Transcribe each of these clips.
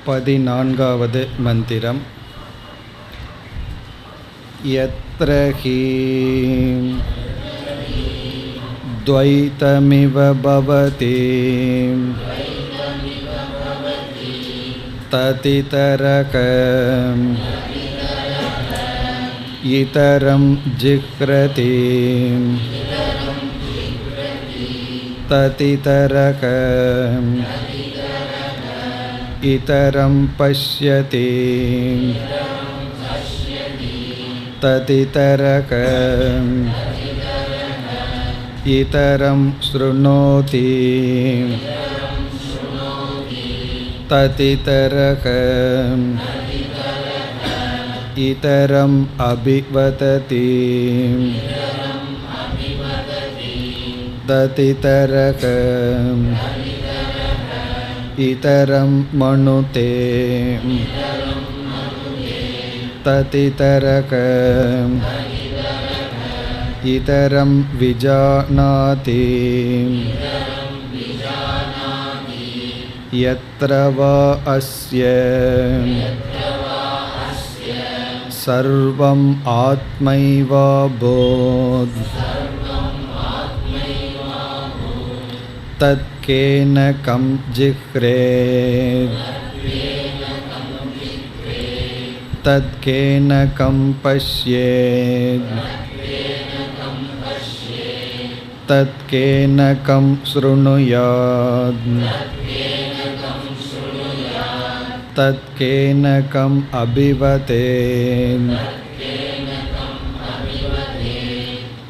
14வது மந்திரம். யத்ர ஹி த்வைதமிவ பவதி ததிதரகம் இதரம் ஜிக்ரதி ததிதரகம் இதரம் பஷ்யதி ததிதரகம் இதரம் ஸ்ருணோதி ததிதரகம் இதரம் அபிவததி ததிதரகம் இதரம் மனுதே ததிதரகம் இதரம் விஜானாதி யத்ர வா அஸ்ய சர்வம் ஆத்மைவா both தத்கேன come ஜிஹ்ரேத் தத்கேன come பஷ்யேத் தத்கேன come ஸ்ருணுயாத் தத்கேன come அபிவதேத்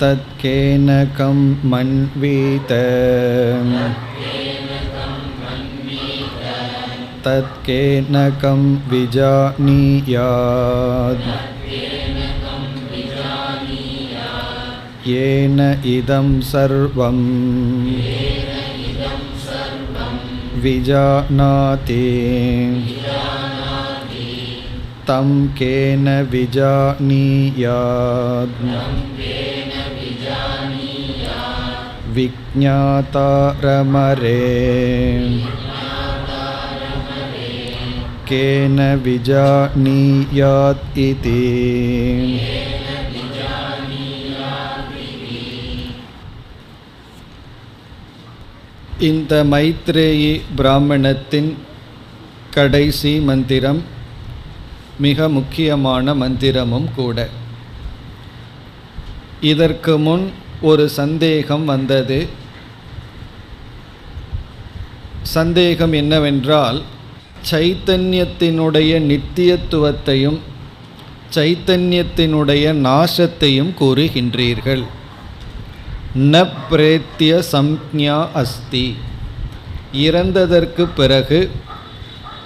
தத்கேன come மன்வீத தத்கேன come விஜானீயாத் ஏன இதம் சர்வம் விஜானாதி தம் கேன விஜானீயாத் விஜ்ஞாதாரமரே கேன விஜானீயாத் இதி. இந்த மைத்ரேயி பிராமணத்தின் கடைசி மந்திரம் மிக முக்கியமான மந்திரமும் கூட. இதற்கு முன் ஒரு சந்தேகம் வந்தது. சந்தேகம் என்னவென்றால், சைத்தன்யத்தினுடைய நித்தியத்துவத்தையும் சைத்தன்யத்தினுடைய நாசத்தையும் கூறுகின்றீர்கள். ந பிரேத்திய சம்ஞா அஸ்தி, இறந்ததற்கு பிறகு,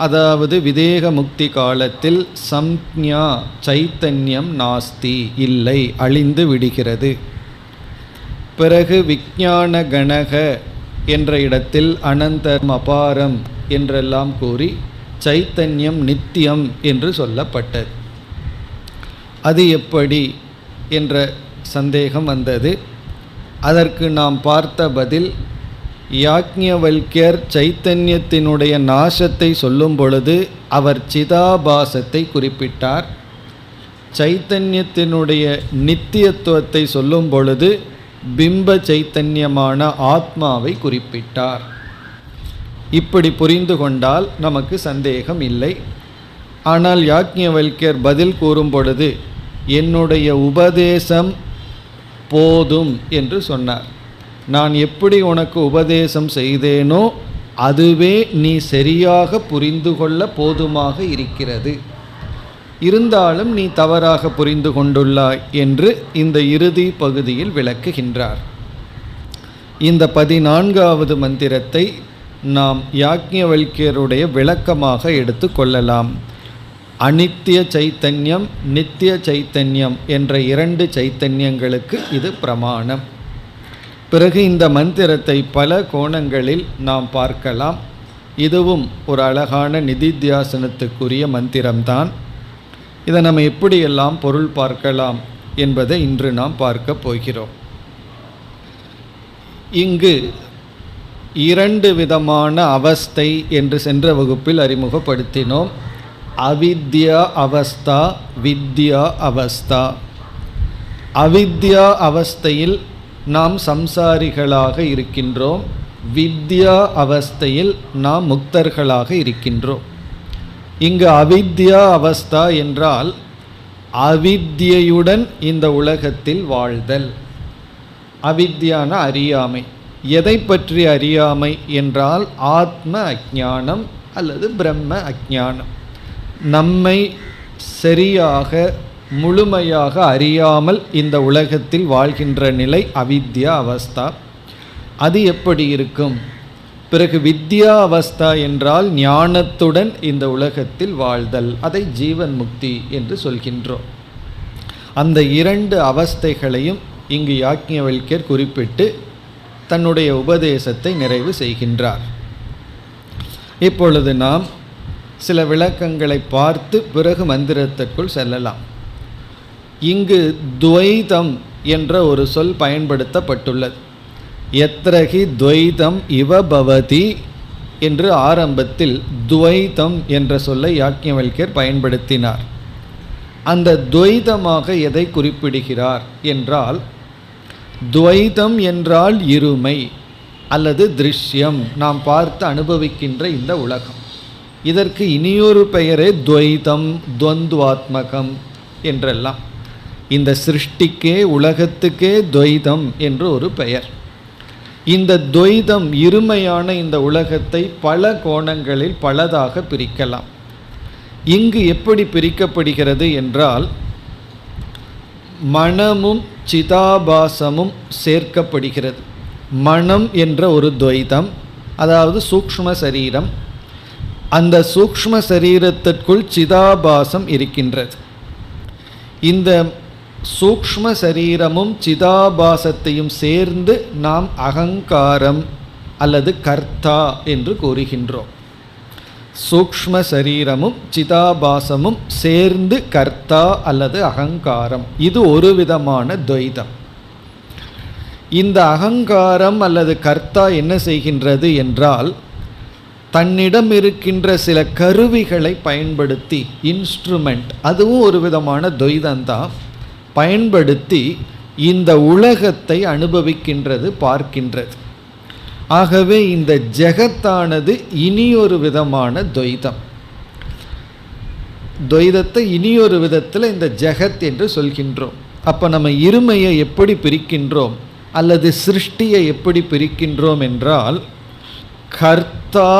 அதாவது விதேக முக்தி காலத்தில் சம்ஞா சைத்தன்யம் நாஸ்தி, இல்லை, அழிந்து விடுகிறது. பிறகு விஞ்ஞான கணக என்ற இடத்தில் அனந்தம் அபாரம் என்றெல்லாம் கூறி சைத்தன்யம் நித்தியம் என்று சொல்லப்பட்டது. அது எப்படி என்ற சந்தேகம் வந்தது. அதற்கு நாம் பார்த்த பதில், யாக்ஞவல்க்யர் சைத்தன்யத்தினுடைய நாசத்தை சொல்லும் பொழுது அவர் சிதாபாசத்தை குறிப்பிட்டார். சைத்தன்யத்தினுடைய நித்தியத்துவத்தை சொல்லும் பொழுது பிம்ப சைத்தன்யமான ஆத்மாவை குறிப்பிட்டார். இப்படி புரிந்து கொண்டால் நமக்கு சந்தேகம் இல்லை. ஆனால் யாக்ஞவல்க்யர் பதில் கூறும் பொழுது என்னுடைய உபதேசம் போதும் என்று சொன்னார். நான் எப்படி உனக்கு உபதேசம் செய்தேனோ அதுவே நீ சரியாக புரிந்து கொள்ள போதுமாக இருக்கிறது. இருந்தாலும் நீ தவறாக புரிந்து கொண்டுள்ளாய் என்று இந்த இறுதி பகுதியில் விளக்குகின்றார். இந்த 14வது மந்திரத்தை நாம் யாக்ஞவல்க்யருடைய விளக்கமாக எடுத்து கொள்ளலாம். அனித்திய சைத்தன்யம், நித்திய சைத்தன்யம் என்ற 2 சைத்தன்யங்களுக்கு இது பிரமாணம். பிறகு இந்த மந்திரத்தை பல கோணங்களில் நாம் பார்க்கலாம். இதுவும் ஒரு அழகான நிதித்தியாசனத்துக்குரிய மந்திரம்தான். இதை நம்ம எப்படியெல்லாம் பொருள் பார்க்கலாம் என்பதை இன்று நாம் பார்க்க போகிறோம். இங்கு இரண்டு விதமான அவஸ்தை என்று சென்ற வகுப்பில் அறிமுகப்படுத்தினோம். அவித்யா அவஸ்தா, வித்யா அவஸ்தா. அவித்யா அவஸ்தையில் நாம் சம்சாரிகளாக இருக்கின்றோம். வித்யா அவஸ்தையில் நாம் முக்தர்களாக இருக்கின்றோம். இங்கு அவித்யா அவஸ்தா என்றால் அவித்யையுடன் இந்த உலகத்தில் வாழ்தல். அவித்யான அறியாமை. எதை பற்றி அறியாமை என்றால் ஆத்ம அஜ்ஞானம் அல்லது பிரம்ம அஜ்ஞானம். நம்மை சரியாக முழுமையாக அறியாமல் இந்த உலகத்தில் வாழ்கின்ற நிலை அவித்யா அவஸ்தா. அது எப்படி இருக்கும்? பிறகு வித்யா அவஸ்தா என்றால் ஞானத்துடன் இந்த உலகத்தில் வாழ்தல். அதை ஜீவன் முக்தி என்று சொல்கின்றோம். அந்த இரண்டு அவஸ்தைகளையும் இங்கு யாக்ஞவல்யர் குறிப்பிட்டு தன்னுடைய உபதேசத்தை நிறைவு செய்கின்றார். இப்பொழுது நாம் சில விளக்கங்களை பார்த்து பிறகு மந்திரத்திற்குள் செல்லலாம். இங்கு துவைதம் என்ற ஒரு சொல் பயன்படுத்தப்பட்டுள்ளது. எத்ரகி துவைதம் இவ பவதி என்று ஆரம்பத்தில் துவைதம் என்ற சொல்லை யாக்ஞவல்யர் பயன்படுத்தினார். அந்த துவைதமாக எதை குறிப்பிடுகிறார் என்றால், துவைதம் என்றால் இருமை அல்லது திருஷ்யம், நாம் பார்த்து அனுபவிக்கின்ற இந்த உலகம். இதற்கு இனியொரு பெயரே துவைதம், துவந்துவாத்மகம் என்றெல்லாம். இந்த சிருஷ்டிக்கே உலகத்துக்கே துவைதம் என்று ஒரு பெயர். இந்த துவைதம் இருமையான இந்த உலகத்தை பல கோணங்களில் பலதாக பிரிக்கலாம். இங்கு எப்படி பிரிக்கப்படுகிறது என்றால், மனமும் சிதாபாசமும் சேர்க்கப்படுகிறது. மனம் என்ற ஒரு துவைதம், அதாவது சூக்ஷ்ம சரீரம். அந்த சூக்ஷ்ம சரீரத்திற்குள் சிதாபாசம் இருக்கின்றது. இந்த சூக்ஷ்ம சரீரமும் சிதாபாசத்தையும் சேர்ந்து நாம் அகங்காரம் அல்லது கர்த்தா என்று கூறுகின்றோம். சூக்ஷ்ம சரீரமும் சிதாபாசமும் சேர்ந்து கர்த்தா அல்லது அகங்காரம். இது ஒரு விதமான துவைதம். இந்த அகங்காரம் அல்லது கர்த்தா என்ன செய்கின்றது என்றால், தன்னிடம் இருக்கின்ற சில கருவிகளை பயன்படுத்தி, இன்ஸ்ட்ருமெண்ட், அதுவும் ஒரு விதமான துவைதந்தான், பயன்படுத்தி இந்த உலகத்தை அனுபவிக்கின்றது, பார்க்கின்றது. ஆகவே இந்த ஜெகத்தானது இனியொரு விதமான துவைதம். துவைதத்தை இனியொரு விதத்தில் இந்த ஜெகத் என்று சொல்கின்றோம். அப்போ நம்ம இருமையை எப்படி பிரிக்கின்றோம் அல்லது சிருஷ்டியை எப்படி பிரிக்கின்றோம் என்றால், கர்த்தா,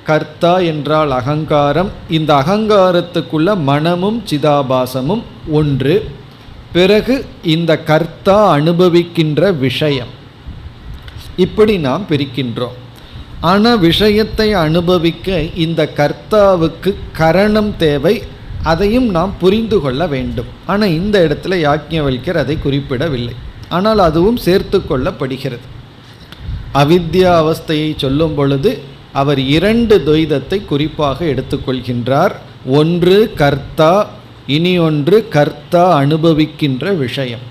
கர்த்தா என்றால் அகங்காரம். இந்த அகங்காரத்துக்குள்ள மனமும் சிதாபாசமும் ஒன்று. பிறகு இந்த கர்த்தா அனுபவிக்கின்ற விஷயம். இப்படி நாம் பிரிக்கின்றோம். ஆனால் விஷயத்தை அனுபவிக்க இந்த கர்த்தாவுக்கு கரணம் தேவை. அதையும் நாம் புரிந்து கொள்ள வேண்டும். ஆனால் இந்த இடத்துல யாக்ஞவல்யர் அதை குறிப்பிடவில்லை. ஆனால் அதுவும் சேர்த்து கொள்ளப்படுகிறது. அவித்யா அவஸ்தையை சொல்லும் பொழுது அவர் இரண்டு துவைதத்தை குறிப்பாக எடுத்துக்கொள்கின்றார். ஒன்று கர்த்தா, இனி ஒன்று கர்த்தா அனுபவிக்கின்ற விஷயம்.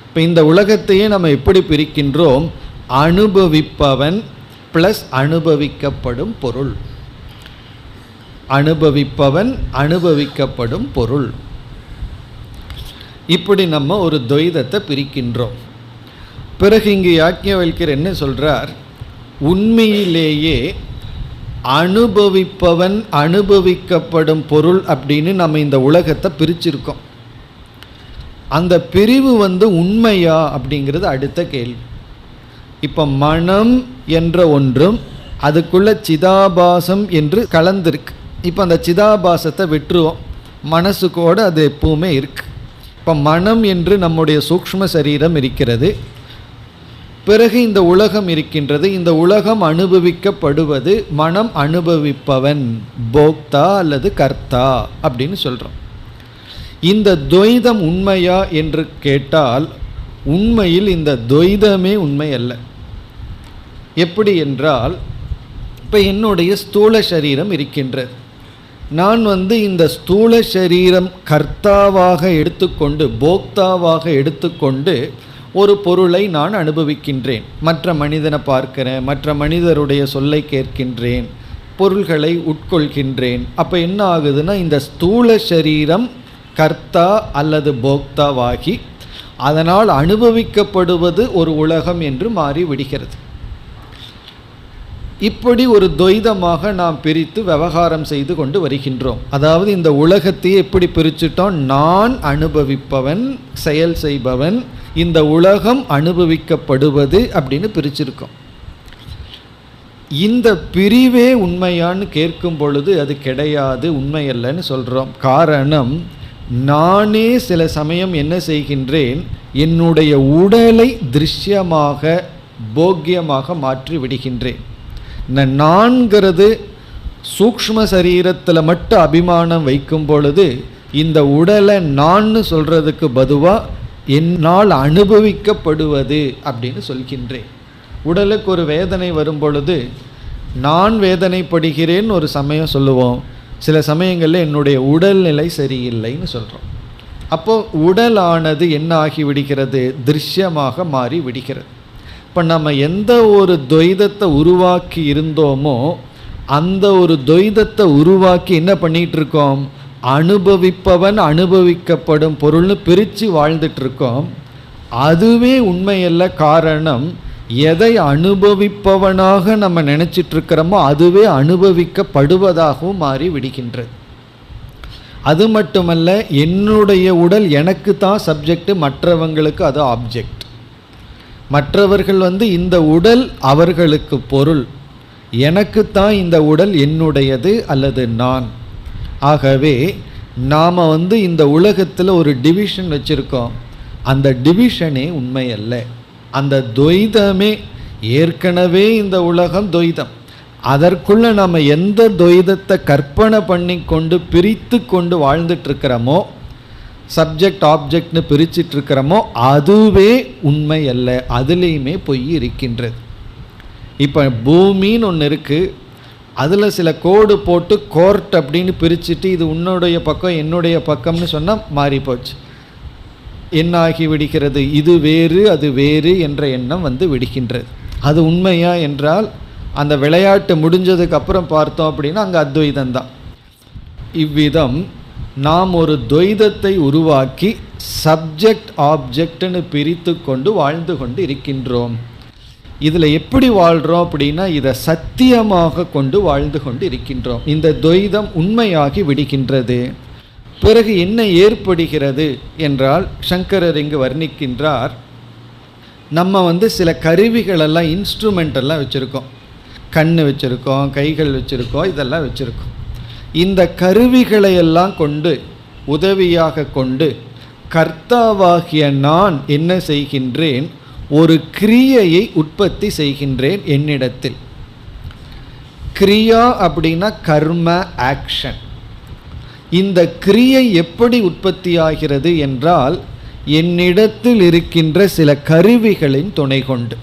இப்போ இந்த உலகத்தையே நம்ம எப்படி பிரிக்கின்றோம்? அனுபவிப்பவன் ப்ளஸ் அனுபவிக்கப்படும் பொருள். அனுபவிப்பவன், அனுபவிக்கப்படும் பொருள். இப்படி நம்ம ஒரு துவைதத்தை பிரிக்கின்றோம். பிறகு இங்கு யாக்ஞவல்யர் என்ன சொல்றார்? உண்மையிலேயே அனுபவிப்பவன், அனுபவிக்கப்படும் பொருள் அப்படின்னு நம்ம இந்த உலகத்தை பிரிச்சிருக்கோம். அந்த பிரிவு உண்மையா அப்படிங்கிறது அடுத்த கேள்வி. இப்போ மனம் என்ற ஒன்றும் அதுக்குள்ள சிதாபாசம் என்று கலந்திருக்கு. இப்போ அந்த சிதாபாசத்தை விட்டுருவோம், மனசுக்கோடு அது எப்பவுமே இருக்கு. இப்போ மனம் என்று நம்முடைய சூக்ஷ்ம சரீரம் இருக்கிறது. பிறகு இந்த உலகம் இருக்கின்றது. இந்த உலகம் அனுபவிக்கப்படுவது, மனம் அனுபவிப்பவன், போக்தா அல்லது கர்த்தா அப்படின்னு சொல்கிறோம். இந்த துவைதம் உண்மையா என்று கேட்டால், உண்மையில் இந்த துவைதமே உண்மை அல்ல. எப்படி என்றால், இப்போ என்னுடைய ஸ்தூல சரீரம் இருக்கின்றது. நான் இந்த ஸ்தூல சரீரம் கர்த்தாவாக எடுத்துக்கொண்டு, போக்தாவாக எடுத்துக்கொண்டு ஒரு பொருளை நான் அனுபவிக்கின்றேன். மற்ற மனிதனை பார்க்கிறேன், மற்ற மனிதருடைய சொல்லை கேட்கின்றேன், பொருள்களை உட்கொள்கின்றேன். அப்போ என்ன ஆகுதுன்னா, இந்த ஸ்தூல சரீரம் கர்த்தா அல்லது போக்தாவாகி அதனால் அனுபவிக்கப்படுவது ஒரு உலகம் என்று மாறி விடுகிறது. இப்படி ஒரு துவைதமாக நாம் பிரித்து விவகாரம் செய்து கொண்டு வருகின்றோம். அதாவது இந்த உலகத்தையே எப்படி பிரிச்சுட்டோம், நான் அனுபவிப்பவன், செயல் செய்பவன், இந்த உலகம் அனுபவிக்கப்படுவது அப்படின்னு பிரிச்சிருக்கோம். இந்த பிரிவே உண்மையான்னு கேட்கும் பொழுது அது கிடையாது, உண்மையல்லன்னு சொல்கிறோம். காரணம், நானே சில சமயம் என்ன செய்கின்றேன், என்னுடைய உடலை திருஷ்யமாக போக்கியமாக மாற்றி விடுகின்றேன். இந்த நான்கிறது சூக்ஷ்ம சரீரத்தில் மட்டும் அபிமானம் வைக்கும் பொழுது இந்த உடலை நான் சொல்கிறதுக்கு பதுவாக என்னால் அனுபவிக்கப்படுவது அப்படின்னு சொல்கின்றேன். உடலுக்கு ஒரு வேதனை வரும் பொழுது நான் வேதனைப்படுகிறேன்னு ஒரு சமயம் சொல்லுவோம், சில சமயங்களில் என்னுடைய உடல்நிலை சரியில்லைன்னு சொல்கிறோம். அப்போது உடலானது என்ன ஆகி விடுகிறது, திருஷ்யமாக மாறி விடுகிறது. இப்போ நம்ம எந்த ஒரு துவைதத்தை உருவாக்கி இருந்தோமோ அந்த ஒரு துவைதத்தை உருவாக்கி என்ன பண்ணிகிட்டு இருக்கோம், அனுபவிப்பவன் அனுபவிக்கப்படும் பொருள்னு பிரித்து வாழ்ந்துட்டுருக்கோம். அதுவே உண்மையல்ல. காரணம், எதை அனுபவிப்பவனாக நம்ம நினச்சிட்ருக்கிறோமோ அதுவே அனுபவிக்கப்படுவதாகவும் மாறி விடுகின்றது. அது மட்டுமல்ல, என்னுடைய உடல் எனக்கு தான் சப்ஜெக்ட், மற்றவங்களுக்கு அது ஆப்ஜெக்ட். மற்றவர்கள் இந்த உடல் அவர்களுக்கு பொருள், எனக்குத்தான் இந்த உடல் என்னுடையது அல்லது நான். ஆகவே நாம் இந்த உலகத்தில் ஒரு டிவிஷன் வச்சுருக்கோம். அந்த டிவிஷனே உண்மை அல்ல. அந்த துவைதமே ஏற்கனவே இந்த உலகம் துவைதம். அதற்குள்ளே நம்ம எந்த துவைதத்தை கற்பனை பண்ணி கொண்டு பிரித்து கொண்டு வாழ்ந்துட்டுருக்கிறோமோ, சப்ஜெக்ட் ஆப்ஜெக்ட்னு பிரிச்சிட்ருக்கிறோமோ அதுவே உண்மை அல்ல. அதுலேயுமே பொய் இருக்கின்றது. இப்போ பூமின்னு ஒன்று இருக்குது, அதில் சில கோடு போட்டு கோர்ட் அப்படின்னு பிரிச்சுட்டு இது உன்னுடைய பக்கம் என்னுடைய பக்கம்னு சொன்னால் மாறி போச்சு. என்ன ஆகி விடுகிறது, இது வேறு அது வேறு என்ற எண்ணம் விடுகின்றது. அது உண்மையா என்றால் அந்த விளையாட்டு முடிஞ்சதுக்கு அப்புறம் பார்த்தோம் அப்படின்னா அங்கே அத்வைதம்தான். இவ்விதம் நாம் ஒரு துவைதத்தை உருவாக்கி சப்ஜெக்ட் ஆப்ஜெக்ட்னு பிரித்து கொண்டு வாழ்ந்து கொண்டு இருக்கின்றோம். இதில் எப்படி வாழ்கிறோம் அப்படின்னா, இதை சத்தியமாக கொண்டு வாழ்ந்து கொண்டு இருக்கின்றோம். இந்த துவைதம் உண்மையாகி விடுகின்றது. பிறகு என்ன ஏற்படுகிறது என்றால், சங்கரர் இங்கு வர்ணிக்கின்றார், நம்ம சில கருவிகளெல்லாம் இன்ஸ்ட்ருமெண்டெல்லாம் வச்சுருக்கோம். கண் வச்சுருக்கோம், கைகள் வச்சுருக்கோம், இதெல்லாம் வச்சுருக்கோம். இந்த கருவிகளையெல்லாம் கொண்டு உதவியாக கொண்டு கர்த்தாவாகிய நான் என்ன செய்கின்றேன், ஒரு கிரியையை உற்பத்தி செய்கின்றேன் என்னிடத்தில். கிரியா அப்படின்னா கர்ம, ஆக்ஷன். இந்த கிரியை எப்படி உற்பத்தி ஆகிறது என்றால், என்னிடத்தில் இருக்கின்ற சில கருவிகளின் துணை கொண்டு.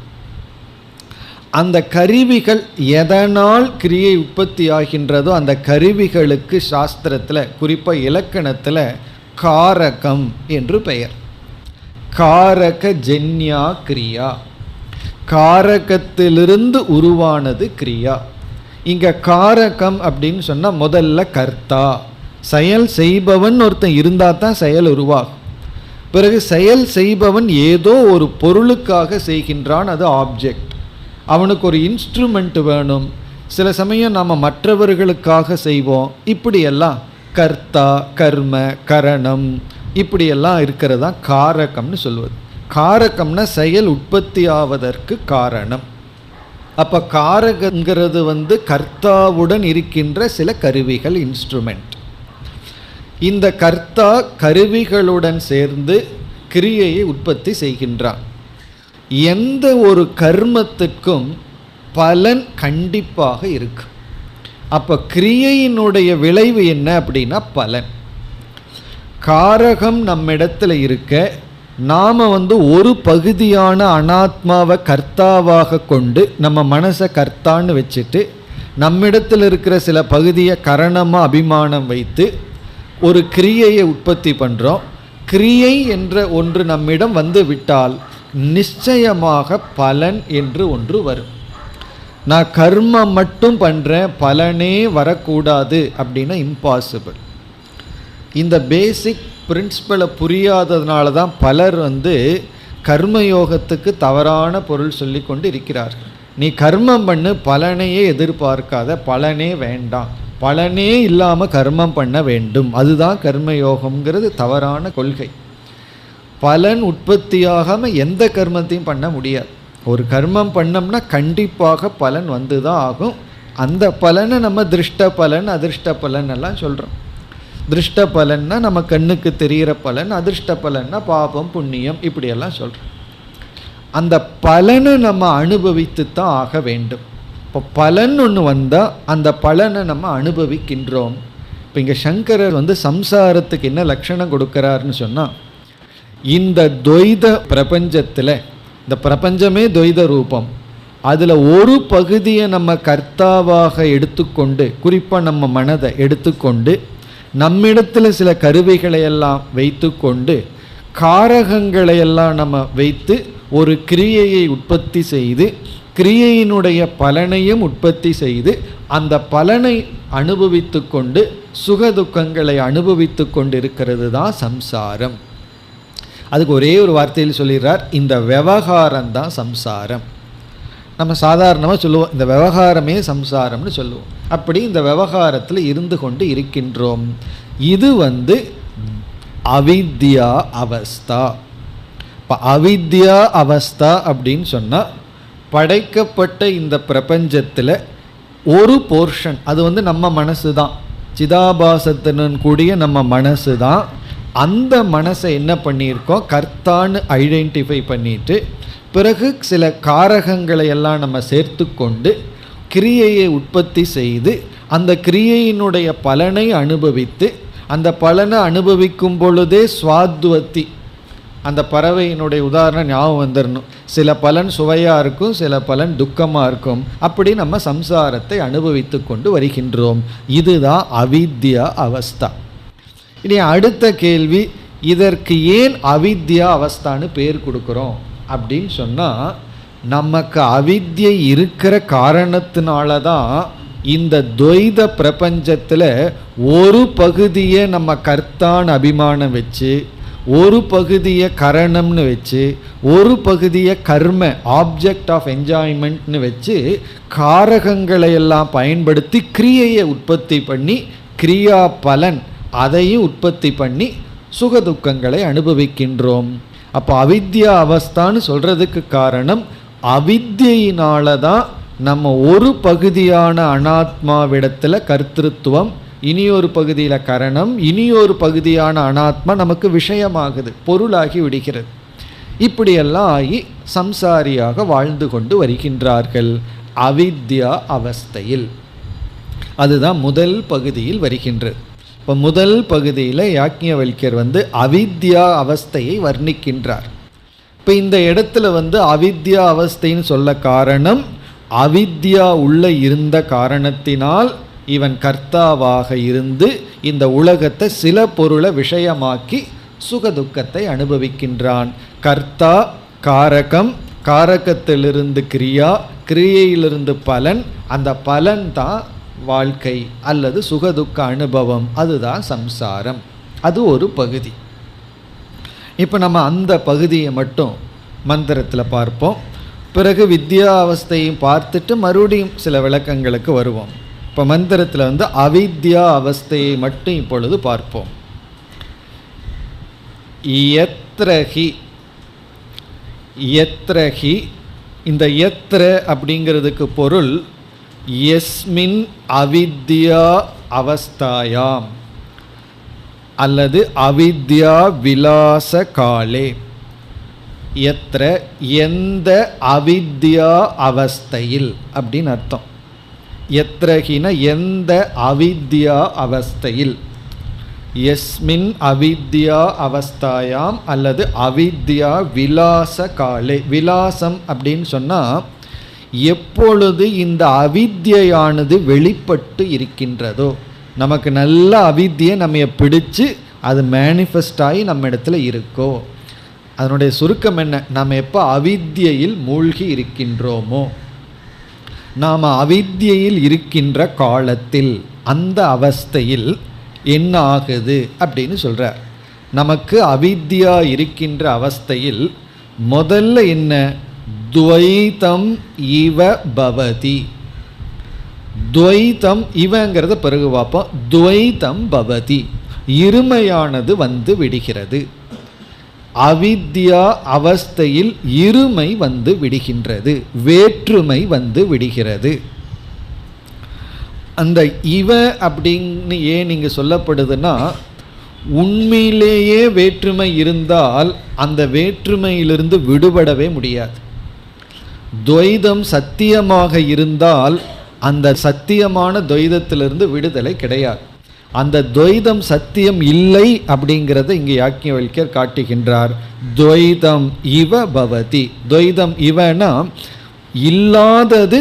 அந்த கருவிகள் எதனால் கிரியை உற்பத்தி ஆகின்றதோ அந்த கருவிகளுக்கு சாஸ்திரத்தில், குறிப்பாக இலக்கணத்தில் காரகம் என்று பெயர். காரக ஜன்யா கிரியா, காரகத்திலிருந்து உருவானது கிரியா. இங்கே காரகம் அப்படின்னு சொன்னால் முதல்ல கர்த்தா, செயல் செய்பவன் ஒருத்தன் இருந்தால் தான் செயல் உருவாகும். பிறகு செயல் செய்பவன் ஏதோ ஒரு பொருளுக்காக செய்கின்றான், அது ஆப்ஜெக்ட். அவனுக்கு ஒரு இன்ஸ்ட்ருமெண்ட் வேணும். சில சமயம் நாம் மற்றவர்களுக்காக செய்வோம். இப்படியெல்லாம் கர்த்தா, கர்ம, கரணம் இப்படியெல்லாம் இருக்கிறதா காரகம்னு சொல்வது. காரகம்னா செயல் உற்பத்தி ஆவதற்கு காரணம். அப்போ காரகங்கிறது கர்த்தாவுடன் இருக்கின்ற சில கருவிகள், இன்ஸ்ட்ருமெண்ட். இந்த கர்த்தா கருவிகளுடன் சேர்ந்து கிரியையை உற்பத்தி செய்கின்றான். எந்த ஒரு கர்மத்திற்கும் பலன் கண்டிப்பாக இருக்கு. அப்போ கிரியையினுடைய விளைவு என்ன அப்படின்னா பலன். காரகம் நம்மிடத்தில் இருக்க, நாம் ஒரு பகுதியான அனாத்மாவை கர்த்தாவாக கொண்டு நம்ம மனசை கர்த்தான்னு வச்சுட்டு, நம்மிடத்தில் இருக்கிற சில பகுதியை கரணமாக அபிமானம் வைத்து ஒரு கிரியையை உற்பத்தி பண்ணுறோம். கிரியை என்ற ஒன்று நம்மிடம் விட்டால் நிச்சயமாக பலன் என்று ஒன்று வரும். நான் கர்மம் மட்டும் பண்ணுறேன், பலனே வரக்கூடாது அப்படின்னா இம்பாசிபிள். இந்த பேசிக் பிரின்சிபலை புரியாததுனால தான் பலர் கர்மயோகத்துக்கு தவறான பொருள் சொல்லி கொண்டு இருக்கிறார்கள். நீ கர்மம் பண்ணு, பலனையே எதிர்பார்க்காத, பலனே வேண்டாம், பலனே இல்லாமல் கர்மம் பண்ண வேண்டும், அதுதான் கர்மயோகம்ங்கிறது தவறான கொள்கை. பலன் உற்பத்தியாகாமல் எந்த கர்மத்தையும் பண்ண முடியாது. ஒரு கர்மம் பண்ணோம்னா கண்டிப்பாக பலன் வந்து தான் ஆகும். அந்த பலனை நம்ம திருஷ்ட பலன் அதிர்ஷ்ட பலன் எல்லாம் சொல்கிறோம். திருஷ்ட பலன்னா நம்ம கண்ணுக்கு தெரிகிற பலன், அதிர்ஷ்ட பலன்னா பாபம் புண்ணியம், இப்படியெல்லாம் சொல்கிறோம். அந்த பலனை நம்ம அனுபவித்து தான் ஆக வேண்டும். இப்போ பலன் ஒன்று வந்தால் அந்த பலனை நம்ம அனுபவிக்கின்றோம். இப்போ இங்கே சங்கரர் சம்சாரத்துக்கு என்ன லட்சணம் கொடுக்குறாருன்னு சொன்னால், இந்த துவைத பிரபஞ்சத்தில், இந்த பிரபஞ்சமே துவைத ரூபம், அதில் ஒரு பகுதியை நம்ம கர்த்தாவாக எடுத்துக்கொண்டு, குறிப்பாக நம்ம மனதை எடுத்துக்கொண்டு, நம்மிடத்தில் சில கருவிகளையெல்லாம் வைத்து கொண்டு, காரகங்களையெல்லாம் நம்ம வைத்து ஒரு கிரியையை உற்பத்தி செய்து, கிரியையினுடைய பலனையும் உற்பத்தி செய்து, அந்த பலனை அனுபவித்து கொண்டு சுகதுக்கங்களை அனுபவித்து கொண்டு இருக்கிறது தான் சம்சாரம். அதுக்கு ஒரே ஒரு வார்த்தையில் சொல்லிடுறார், இந்த விவகாரம்தான் சம்சாரம். நம்ம சாதாரணமாக சொல்லுவோம், இந்த விவகாரமே சம்சாரம்னு சொல்லுவோம். அப்படி இந்த விவகாரத்தில் இருந்து கொண்டு இருக்கின்றோம். இது அவித்யா அவஸ்தா. இப்போ அவித்யா அவஸ்தா அப்படின்னு சொன்னால், படைக்கப்பட்ட இந்த பிரபஞ்சத்தில் ஒரு போர்ஷன், அது நம்ம மனசு தான், சிதாபாசத்துடன் கூடிய நம்ம மனசு தான். அந்த மனசை என்ன பண்ணியிருக்கோம், கர்த்தான்னு ஐடென்டிஃபை பண்ணிட்டு, பிறகு சில காரகங்களை எல்லாம் நம்ம சேர்த்து கொண்டு கிரியையை உற்பத்தி செய்து, அந்த கிரியையினுடைய பலனை அனுபவித்து, அந்த பலனை அனுபவிக்கும் பொழுதே ஸ்வாத்வத்தி, அந்த பறவையினுடைய உதாரணம் ஞாபகம் வந்துடணும். சில பலன் சுவையாக இருக்கும், சில பலன் துக்கமாக இருக்கும். அப்படி நம்ம சம்சாரத்தை அனுபவித்து கொண்டு வருகின்றோம். இதுதான் அவித்யா அவஸ்தா. இனி அடுத்த கேள்வி, இதற்கு ஏன் அவித்யா அவஸ்தான்னு பேர் கொடுக்குறோம் அப்படின்னு சொன்னால், நமக்கு அவித்யை இருக்கிற காரணத்தினால தான் இந்த துவைத பிரபஞ்சத்தில் ஒரு பகுதியை நம்ம கர்த்தான்னு அபிமானம் வச்சு, ஒரு பகுதியை கரணம்னு வச்சு, ஒரு பகுதியை கர்ம ஆப்ஜெக்ட் ஆஃப் என்ஜாய்மெண்ட்னு வச்சு, காரகங்களை எல்லாம் பயன்படுத்தி கிரியையை உற்பத்தி பண்ணி, கிரியா பலன் அதையும் உற்பத்தி பண்ணி சுகதுக்கங்களை அனுபவிக்கின்றோம். அப்போ அவித்யா அவஸ்தான்னு சொல்கிறதுக்கு காரணம், அவித்யினால தான் நம்ம ஒரு பகுதியான அனாத்மாவிடத்தில் கர்த்திருவம், இனியொரு பகுதியில் கரணம், இனியொரு பகுதியான அனாத்மா நமக்கு விஷயமாகுது, பொருளாகி விடுகிறது. இப்படியெல்லாம் ஆகி சம்சாரியாக வாழ்ந்து கொண்டு வருகின்றார்கள் அவித்யா அவஸ்தையில். அதுதான் முதல் பகுதியில் வருகின்றது. இப்போ முதல் பகுதியில் யாக்ஞவல்யர் அவித்யா அவஸ்தையை வர்ணிக்கின்றார். இப்போ இந்த இடத்துல அவித்யா அவஸ்தைன்னு சொல்ல காரணம், அவித்யா உள்ள இருந்த காரணத்தினால் இவன் கர்த்தாவாக இருந்து இந்த உலகத்தை சில பொருளை விஷயமாக்கி சுகதுக்கத்தை அனுபவிக்கின்றான். கர்த்தா, காரகம், காரகத்திலிருந்து கிரியா, கிரியையிலிருந்து பலன், அந்த பலன் தான் வாழ்க்கை அல்லது சுகதுக்க அனுபவம், அதுதான் சம்சாரம். அது ஒரு பகுதி. இப்போ நம்ம அந்த பகுதியை மட்டும் மந்திரத்தில் பார்ப்போம். பிறகு வித்யா அவஸ்தையும் பார்த்துட்டு மறுபடியும் சில விளக்கங்களுக்கு வருவோம். இப்போ மந்திரத்தில் அவித்யா அவஸ்தையை மட்டும் இப்பொழுது பார்ப்போம். யத்ரஹி, யத்ரஹி, இந்த யத்ர அப்படிங்கிறதுக்கு பொருள் யஸ்மின் அவித்யா அவஸ்தாயாம் அல்லது அவித்யா விலாச காலே. யத்ர எந்த அவித்யா அவஸ்தையில் அப்படின்னு அர்த்தம். யத்ரஹின எந்த அவித்யா அவஸ்தையில், யஸ்மின் அவித்யா அவஸ்தாயாம் அல்லது அவித்யா விலாச காலே. விலாசம் அப்படின்னு சொன்னால் எப்பொழுது இந்த அவித்யானது வெளிப்பட்டு இருக்கின்றதோ, நமக்கு நல்ல அவித்யை நம்ம பிடிச்சு அது மேனிஃபெஸ்ட் ஆகி நம்ம இடத்துல இருக்கோ, அதனுடைய சுருக்கம் என்ன? நாம் எப்போ அவித்யையில் மூழ்கி இருக்கின்றோமோ, நாம் அவித்யையில் இருக்கின்ற காலத்தில், அந்த அவஸ்தையில் என்ன ஆகுது அப்படின்னு சொல்கிறார். நமக்கு அவித்யா இருக்கின்ற அவஸ்தையில் முதல்ல என்ன? துவைதம் இவ பவதி. துவைதம் இவங்கிறத பிறகு பார்ப்போம். துவைதம் பவதி, இருமையானது வந்து விடுகிறது. அவித்யா அவஸ்தையில் இருமை வந்து விடுகின்றது, வேற்றுமை வந்து விடுகிறது. அந்த இவ அப்படின்னு ஏன் இங்கே சொல்லப்படுதுன்னா, உண்மையிலேயே வேற்றுமை இருந்தால் அந்த வேற்றுமையிலிருந்து விடுபடவே முடியாது. துவைதம் சத்தியமாக இருந்தால் அந்த சத்தியமான துவைதத்திலிருந்து விடுதலை கிடையாது. அந்த துவைதம் சத்தியம் இல்லை அப்படிங்கிறத இங்கே யாக்ஞவல்கியர் காட்டுகின்றார். துவைதம் இவ பவதி. துவைதம் இவனா இல்லாதது,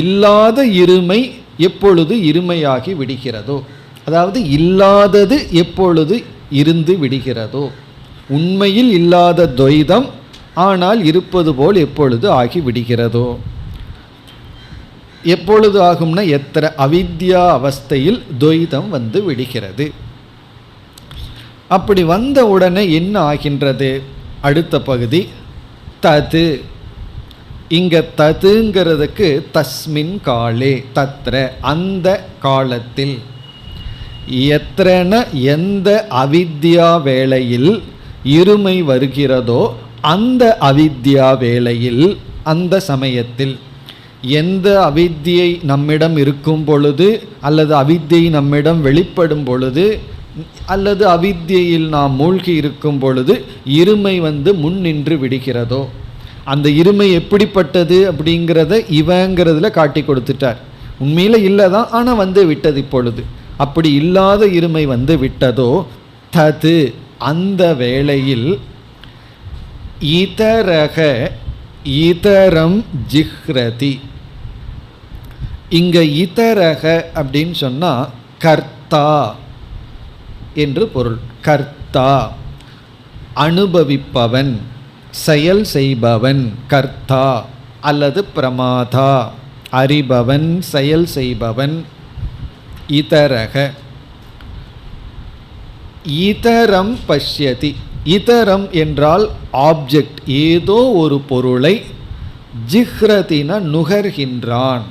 இல்லாத இருமை எப்பொழுது இருமையாகி விடுகிறதோ, அதாவது இல்லாதது எப்பொழுது இருந்து விடுகிறதோ, உண்மையில் இல்லாத துவைதம் ஆனால் இருப்பது போல் எப்பொழுது ஆகி விடுகிறதோ. எப்பொழுது ஆகும்னா எத்தனை அவித்யா அவஸ்தையில் துவைதம் வந்து விடுகிறது. அப்படி வந்த உடனே என்ன ஆகின்றது? அடுத்த பகுதி தது. இங்க ததுங்கிறதுக்கு தஸ்மின் காலே, தத்ர அந்த காலத்தில், எத்தனை எந்த அவித்யா வேளையில் இருமை வருகிறதோ அந்த அவித்யா வேளையில், அந்த சமயத்தில், எந்த அவித்தியை நம்மிடம் இருக்கும் பொழுது, அல்லது அவித்தியை நம்மிடம் வெளிப்படும் பொழுது, அல்லது அவித்தியில் நாம் மூழ்கி இருக்கும் பொழுது இருமை வந்து முன் நின்று விடுகிறதோ, அந்த இருமை எப்படிப்பட்டது அப்படிங்கிறத இவங்கிறதுல காட்டி கொடுத்துட்டார். உண்மையில் இல்லை தான், ஆனால் வந்து விட்டது இப்பொழுது. அப்படி இல்லாத இருமை வந்து விட்டதோ, தது அந்த வேளையில், இதரக இதரம் ஜிஹ்ரதி. இங்க இதரக அப்படின்னு சொன்னா கர்த்தா என்று பொருள். கர்த்தா அனுபவிப்பவன், செயல் செய்பவன், கர்த்தா அல்லது பிரமாதா அறிபவன், செயல் செய்பவன். இதரக இதரம் பஷ்யதி. இதரம் என்றால் ஆப்ஜெக்ட், ஏதோ ஒரு பொருளை, ஜிஹ்ரதின நுகர்கின்றான்.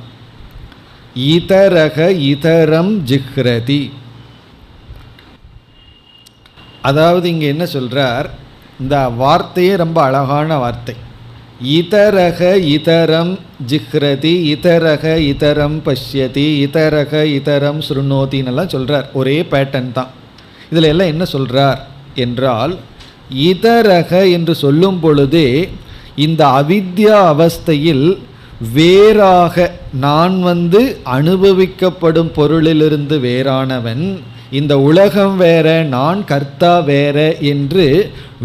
இதரக இதரம் ஜிஹ்ரதி. அதாவது இங்கே என்ன சொல்றார்? இந்த வார்த்தையே ரொம்ப அழகான வார்த்தை. இதரக இதரம் ஜிஹ்ரதி, இதரக இதரம் பஷ்யதி, இதரக இதரம் ஸ்ருணோதின்னெல்லாம் சொல்றார். ஒரே பேட்டர்ன் தான். இதில் எல்லாம் என்ன சொல்றார் என்றால், இதரக என்று சொல்லும் பொழுதே இந்த அவித்யா அவஸ்தையில் வேறாக, நான் வந்து அனுபவிக்கப்படும் பொருளிலிருந்து வேறானவன், இந்த உலகம் வேற, நான் கர்த்தா வேற என்று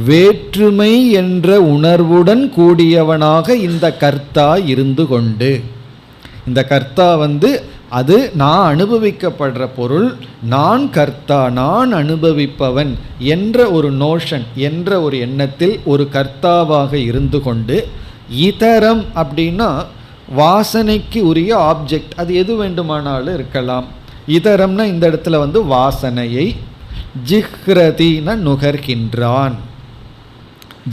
வேற்றுமை என்ற உணர்வுடன் கூடியவனாக இந்த கர்த்தா இருந்து கொண்டு, இந்த கர்த்தா வந்து அது நான் அனுபவிக்கப்படுற பொருள், நான் கர்த்தா, நான் அனுபவிப்பவன் என்ற ஒரு நோஷன், என்ற ஒரு எண்ணத்தில் ஒரு கர்த்தாவாக இருந்து கொண்டு, இதரம் அப்படின்னா வாசனைக்கு உரிய ஆப்ஜெக்ட், அது எது வேண்டுமானாலும் இருக்கலாம். இதரம்னா இந்த இடத்துல வந்து வாசனையை, ஜிஹ்ரதின நுகர்கின்றான்,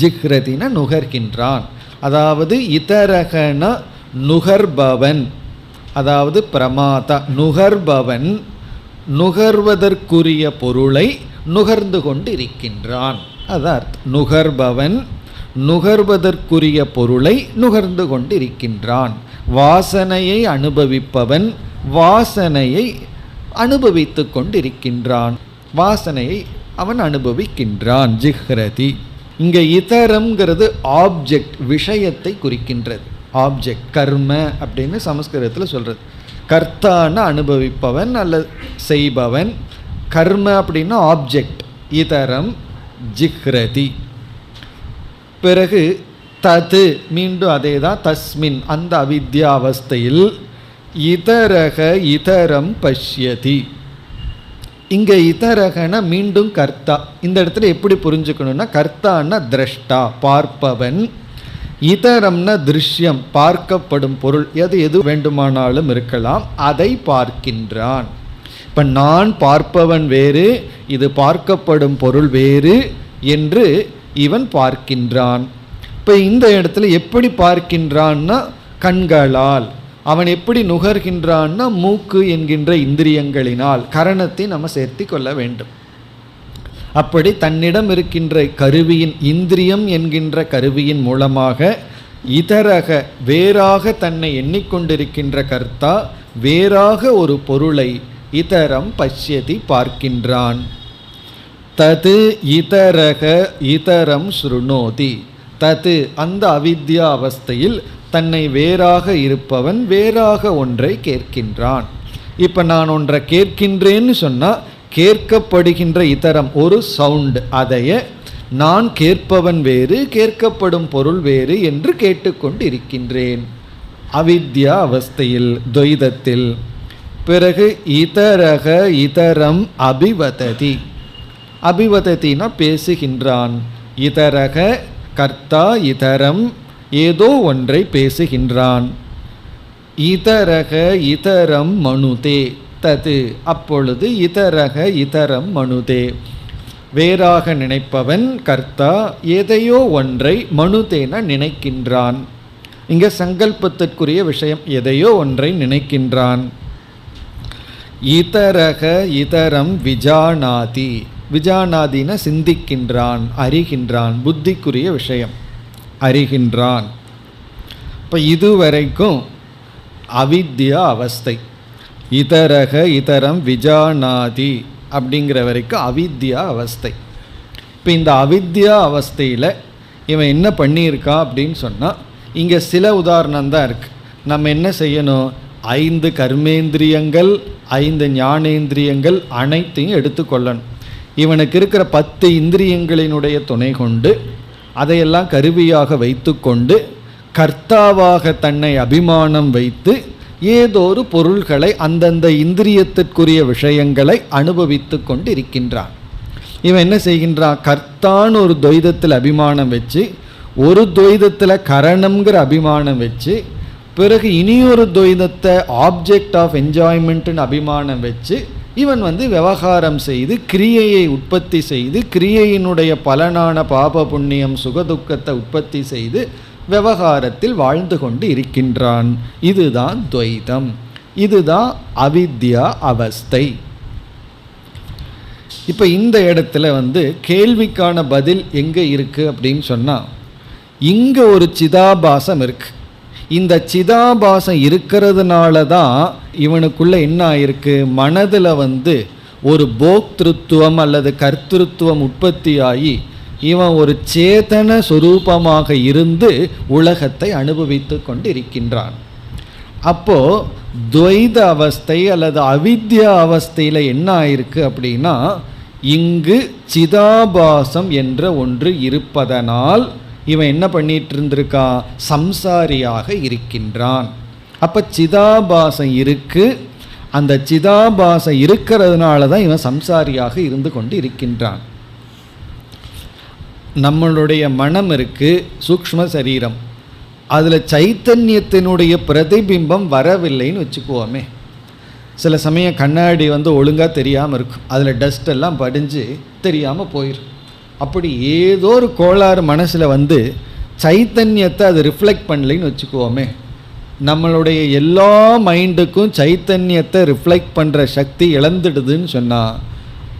ஜிஹ்ரதின நுகர்கின்றான். அதாவது இதரகன நுகர்பவன், அதாவது பிரமாதா நுகர்பவன், நுகர்வதற்குரிய பொருளை நுகர்ந்து கொண்டு இருக்கின்றான். அதான் நுகர்பவன் நுகர்வதற்குரிய பொருளை நுகர்ந்து கொண்டு இருக்கின்றான். வாசனையை அனுபவிப்பவன் வாசனையை அனுபவித்து கொண்டிருக்கின்றான், வாசனையை அவன் அனுபவிக்கின்றான். ஜிஹ்ரதி. இங்கே இதரம்ங்கிறது ஆப்ஜெக்ட், விஷயத்தை குறிக்கின்றது. ஆப்ஜெக்ட் கர்ம அப்படின்னு சமஸ்கிருதத்தில் சொல்கிறது. கர்த்தான அனுபவிப்பவன் அல்லது செய்பவன், கர்ம அப்படின்னா ஆப்ஜெக்ட். இதரம் ஜிஹ்ரதி. பிறகு தது, மீண்டும் அதே தான், தஸ்மின் அந்த அவித்யா அவஸ்தையில், இதரக இதரம் பஷ்யதி. இங்கே இதரகன மீண்டும் கர்த்தா. இந்த இடத்துல எப்படி புரிஞ்சுக்கணும்னா, கர்த்தான்னா திரஷ்டா பார்ப்பவன், இதரம்னா திருஷ்யம் பார்க்கப்படும் பொருள், எது வேண்டுமானாலும் இருக்கலாம், அதை பார்க்கின்றான். இப்போ நான் பார்ப்பவன் வேறு, இது பார்க்கப்படும் பொருள் வேறு என்று இவன் பார்க்கின்றான். இப்போ இந்த இடத்துல எப்படி பார்க்கின்றான்னா கண்களால். அவன் எப்படி நுகர்கின்றான்னா மூக்கு என்கின்ற இந்திரியங்களினால். கரணத்தை நம்ம சேர்த்தி கொள்ள வேண்டும். அப்படி தன்னிடம் இருக்கின்ற கருவியின், இந்திரியம் என்கின்ற கருவியின் மூலமாக இதரக வேறாக தன்னை எண்ணிக்கொண்டிருக்கின்ற கர்த்தா வேறாக ஒரு பொருளை இதரம் பஷ்யதி பார்க்கின்றான். தது இதரக இதரம் ஸ்ருணோதி. தது அந்த அவித்யா அவஸ்தையில் தன்னை வேறாக இருப்பவன் வேறாக ஒன்றை கேட்கின்றான். இப்போ நான் ஒன்றை கேட்கின்றேன்னு சொன்னால் கேட்கப்படுகின்ற இதரம் ஒரு சவுண்டு, அதைய நான் கேட்பவன் வேறு கேட்கப்படும் பொருள் வேறு என்று கேட்டுக்கொண்டு இருக்கின்றேன் அவித்யா அவஸ்தையில், துவைதத்தில். பிறகு இதரக இதரம் அபிவததி. அபிவதத்தினா பேசுகின்றான். இதரக கர்த்தா இதரம் ஏதோ ஒன்றை பேசுகின்றான். இதரக இதரம் மனுதே. தது அப்பொழுது இதரக இதரம் மனுதே வேறாக நினைப்பவன் கர்த்தா எதையோ ஒன்றை மனுதேன நினைக்கின்றான். இங்கே சங்கல்பத்திற்குரிய விஷயம், எதையோ ஒன்றை நினைக்கின்றான். இதரக இதரம் விஜானாதி. விஜானாதின சிந்திக்கின்றான், அறிகின்றான், புத்திக்குரிய விஷயம் அறிகின்றான். இப்போ இதுவரைக்கும் அவித்யா அவஸ்தை. இதரக இதரம் விஜானாதி அப்படிங்கிற வரைக்கும் அவித்யா அவஸ்தை. இப்போ இந்த அவித்யா அவஸ்தையில் இவன் என்ன பண்ணியிருக்கான் அப்படின்னு சொன்னால், இங்கே சில உதாரணம் தான் இருக்குது. நம்ம என்ன செய்யணும், 5 கர்மேந்திரியங்கள் 5 ஞானேந்திரியங்கள் அனைத்தையும் எடுத்துக்கொள்ளணும். இவனுக்கு இருக்கிற 10 இந்திரியங்களினுடைய துணை கொண்டு அதையெல்லாம் கருவியாக வைத்து கொண்டு கர்த்தாவாக தன்னை அபிமானம் வைத்து ஏதோ ஒரு பொருள்களை அந்தந்த இந்திரியத்திற்குரிய விஷயங்களை அனுபவித்து கொண்டு இருக்கின்றான். இவன் என்ன செய்கின்றான், கர்த்தான்னு ஒரு துவைதத்தில் அபிமானம் வச்சு, ஒரு துவைதத்தில் கரணம்ங்கிற அபிமானம் வச்சு, பிறகு இனியொரு துவைதத்தை ஆப்ஜெக்ட் ஆஃப் என்ஜாய்மெண்ட்டுன்னு அபிமானம் வச்சு இவன் விவகாரம் செய்து கிரியையை உற்பத்தி செய்து கிரியையினுடைய பலனான பாப புண்ணியம் சுகதுக்கத்தை உற்பத்தி செய்து விவகாரத்தில் வாழ்ந்து கொண்டு இருக்கின்றான். இதுதான் துவைதம், இதுதான் அவித்யா அவஸ்தை. இப்போ இந்த இடத்துல கேள்விக்கான பதில் எங்கே இருக்குது அப்படின்னு சொன்னால், இங்கே ஒரு சிதாபாசம் இருக்குது. இந்த சிதாபாசம் இருக்கிறதுனால தான் இவனுக்குள்ள என்ன ஆயிருக்கு, மனதில் ஒரு போக்திருத்துவம் அல்லது கர்த்திருத்துவம் உற்பத்தியாகி இவன் ஒரு சேதன சொரூபமாக இருந்து உலகத்தை அனுபவித்து கொண்டு இருக்கின்றான். அப்போது துவைத அவஸ்தை அல்லது அவித்யா அவஸ்தையில் என்ன ஆயிருக்கு அப்படின்னா, இங்கு சிதாபாசம் என்ற ஒன்று இருப்பதனால் இவன் என்ன பண்ணிட்டு இருந்திருக்கான், சம்சாரியாக இருக்கின்றான். அப்போ சிதாபாசம் இருக்கு, அந்த சிதாபாசம் இருக்கிறதுனால தான் இவன் சம்சாரியாக இருந்து கொண்டு இருக்கின்றான். நம்மளுடைய மனம் இருக்கு, சூக்ஷ்ம சரீரம், அதில் சைத்தன்யத்தினுடைய பிரதிபிம்பம் வரவில்லைன்னு வச்சுக்குவோமே. சில சமயம் கண்ணாடி ஒழுங்காக தெரியாமல் இருக்கும், அதில் டஸ்ட் எல்லாம் படிஞ்சு தெரியாமல் போயிடும். அப்படி ஏதோ ஒரு கோளாறு மனசில் சைத்தன்யத்தை அது ரிஃப்ளெக்ட் பண்ணலைன்னு வச்சுக்குவோமே. நம்மளுடைய எல்லா மைண்டுக்கும் சைத்தன்யத்தை ரிஃப்ளெக்ட் பண்ணுற சக்தி இழந்துடுதுன்னு சொன்னால்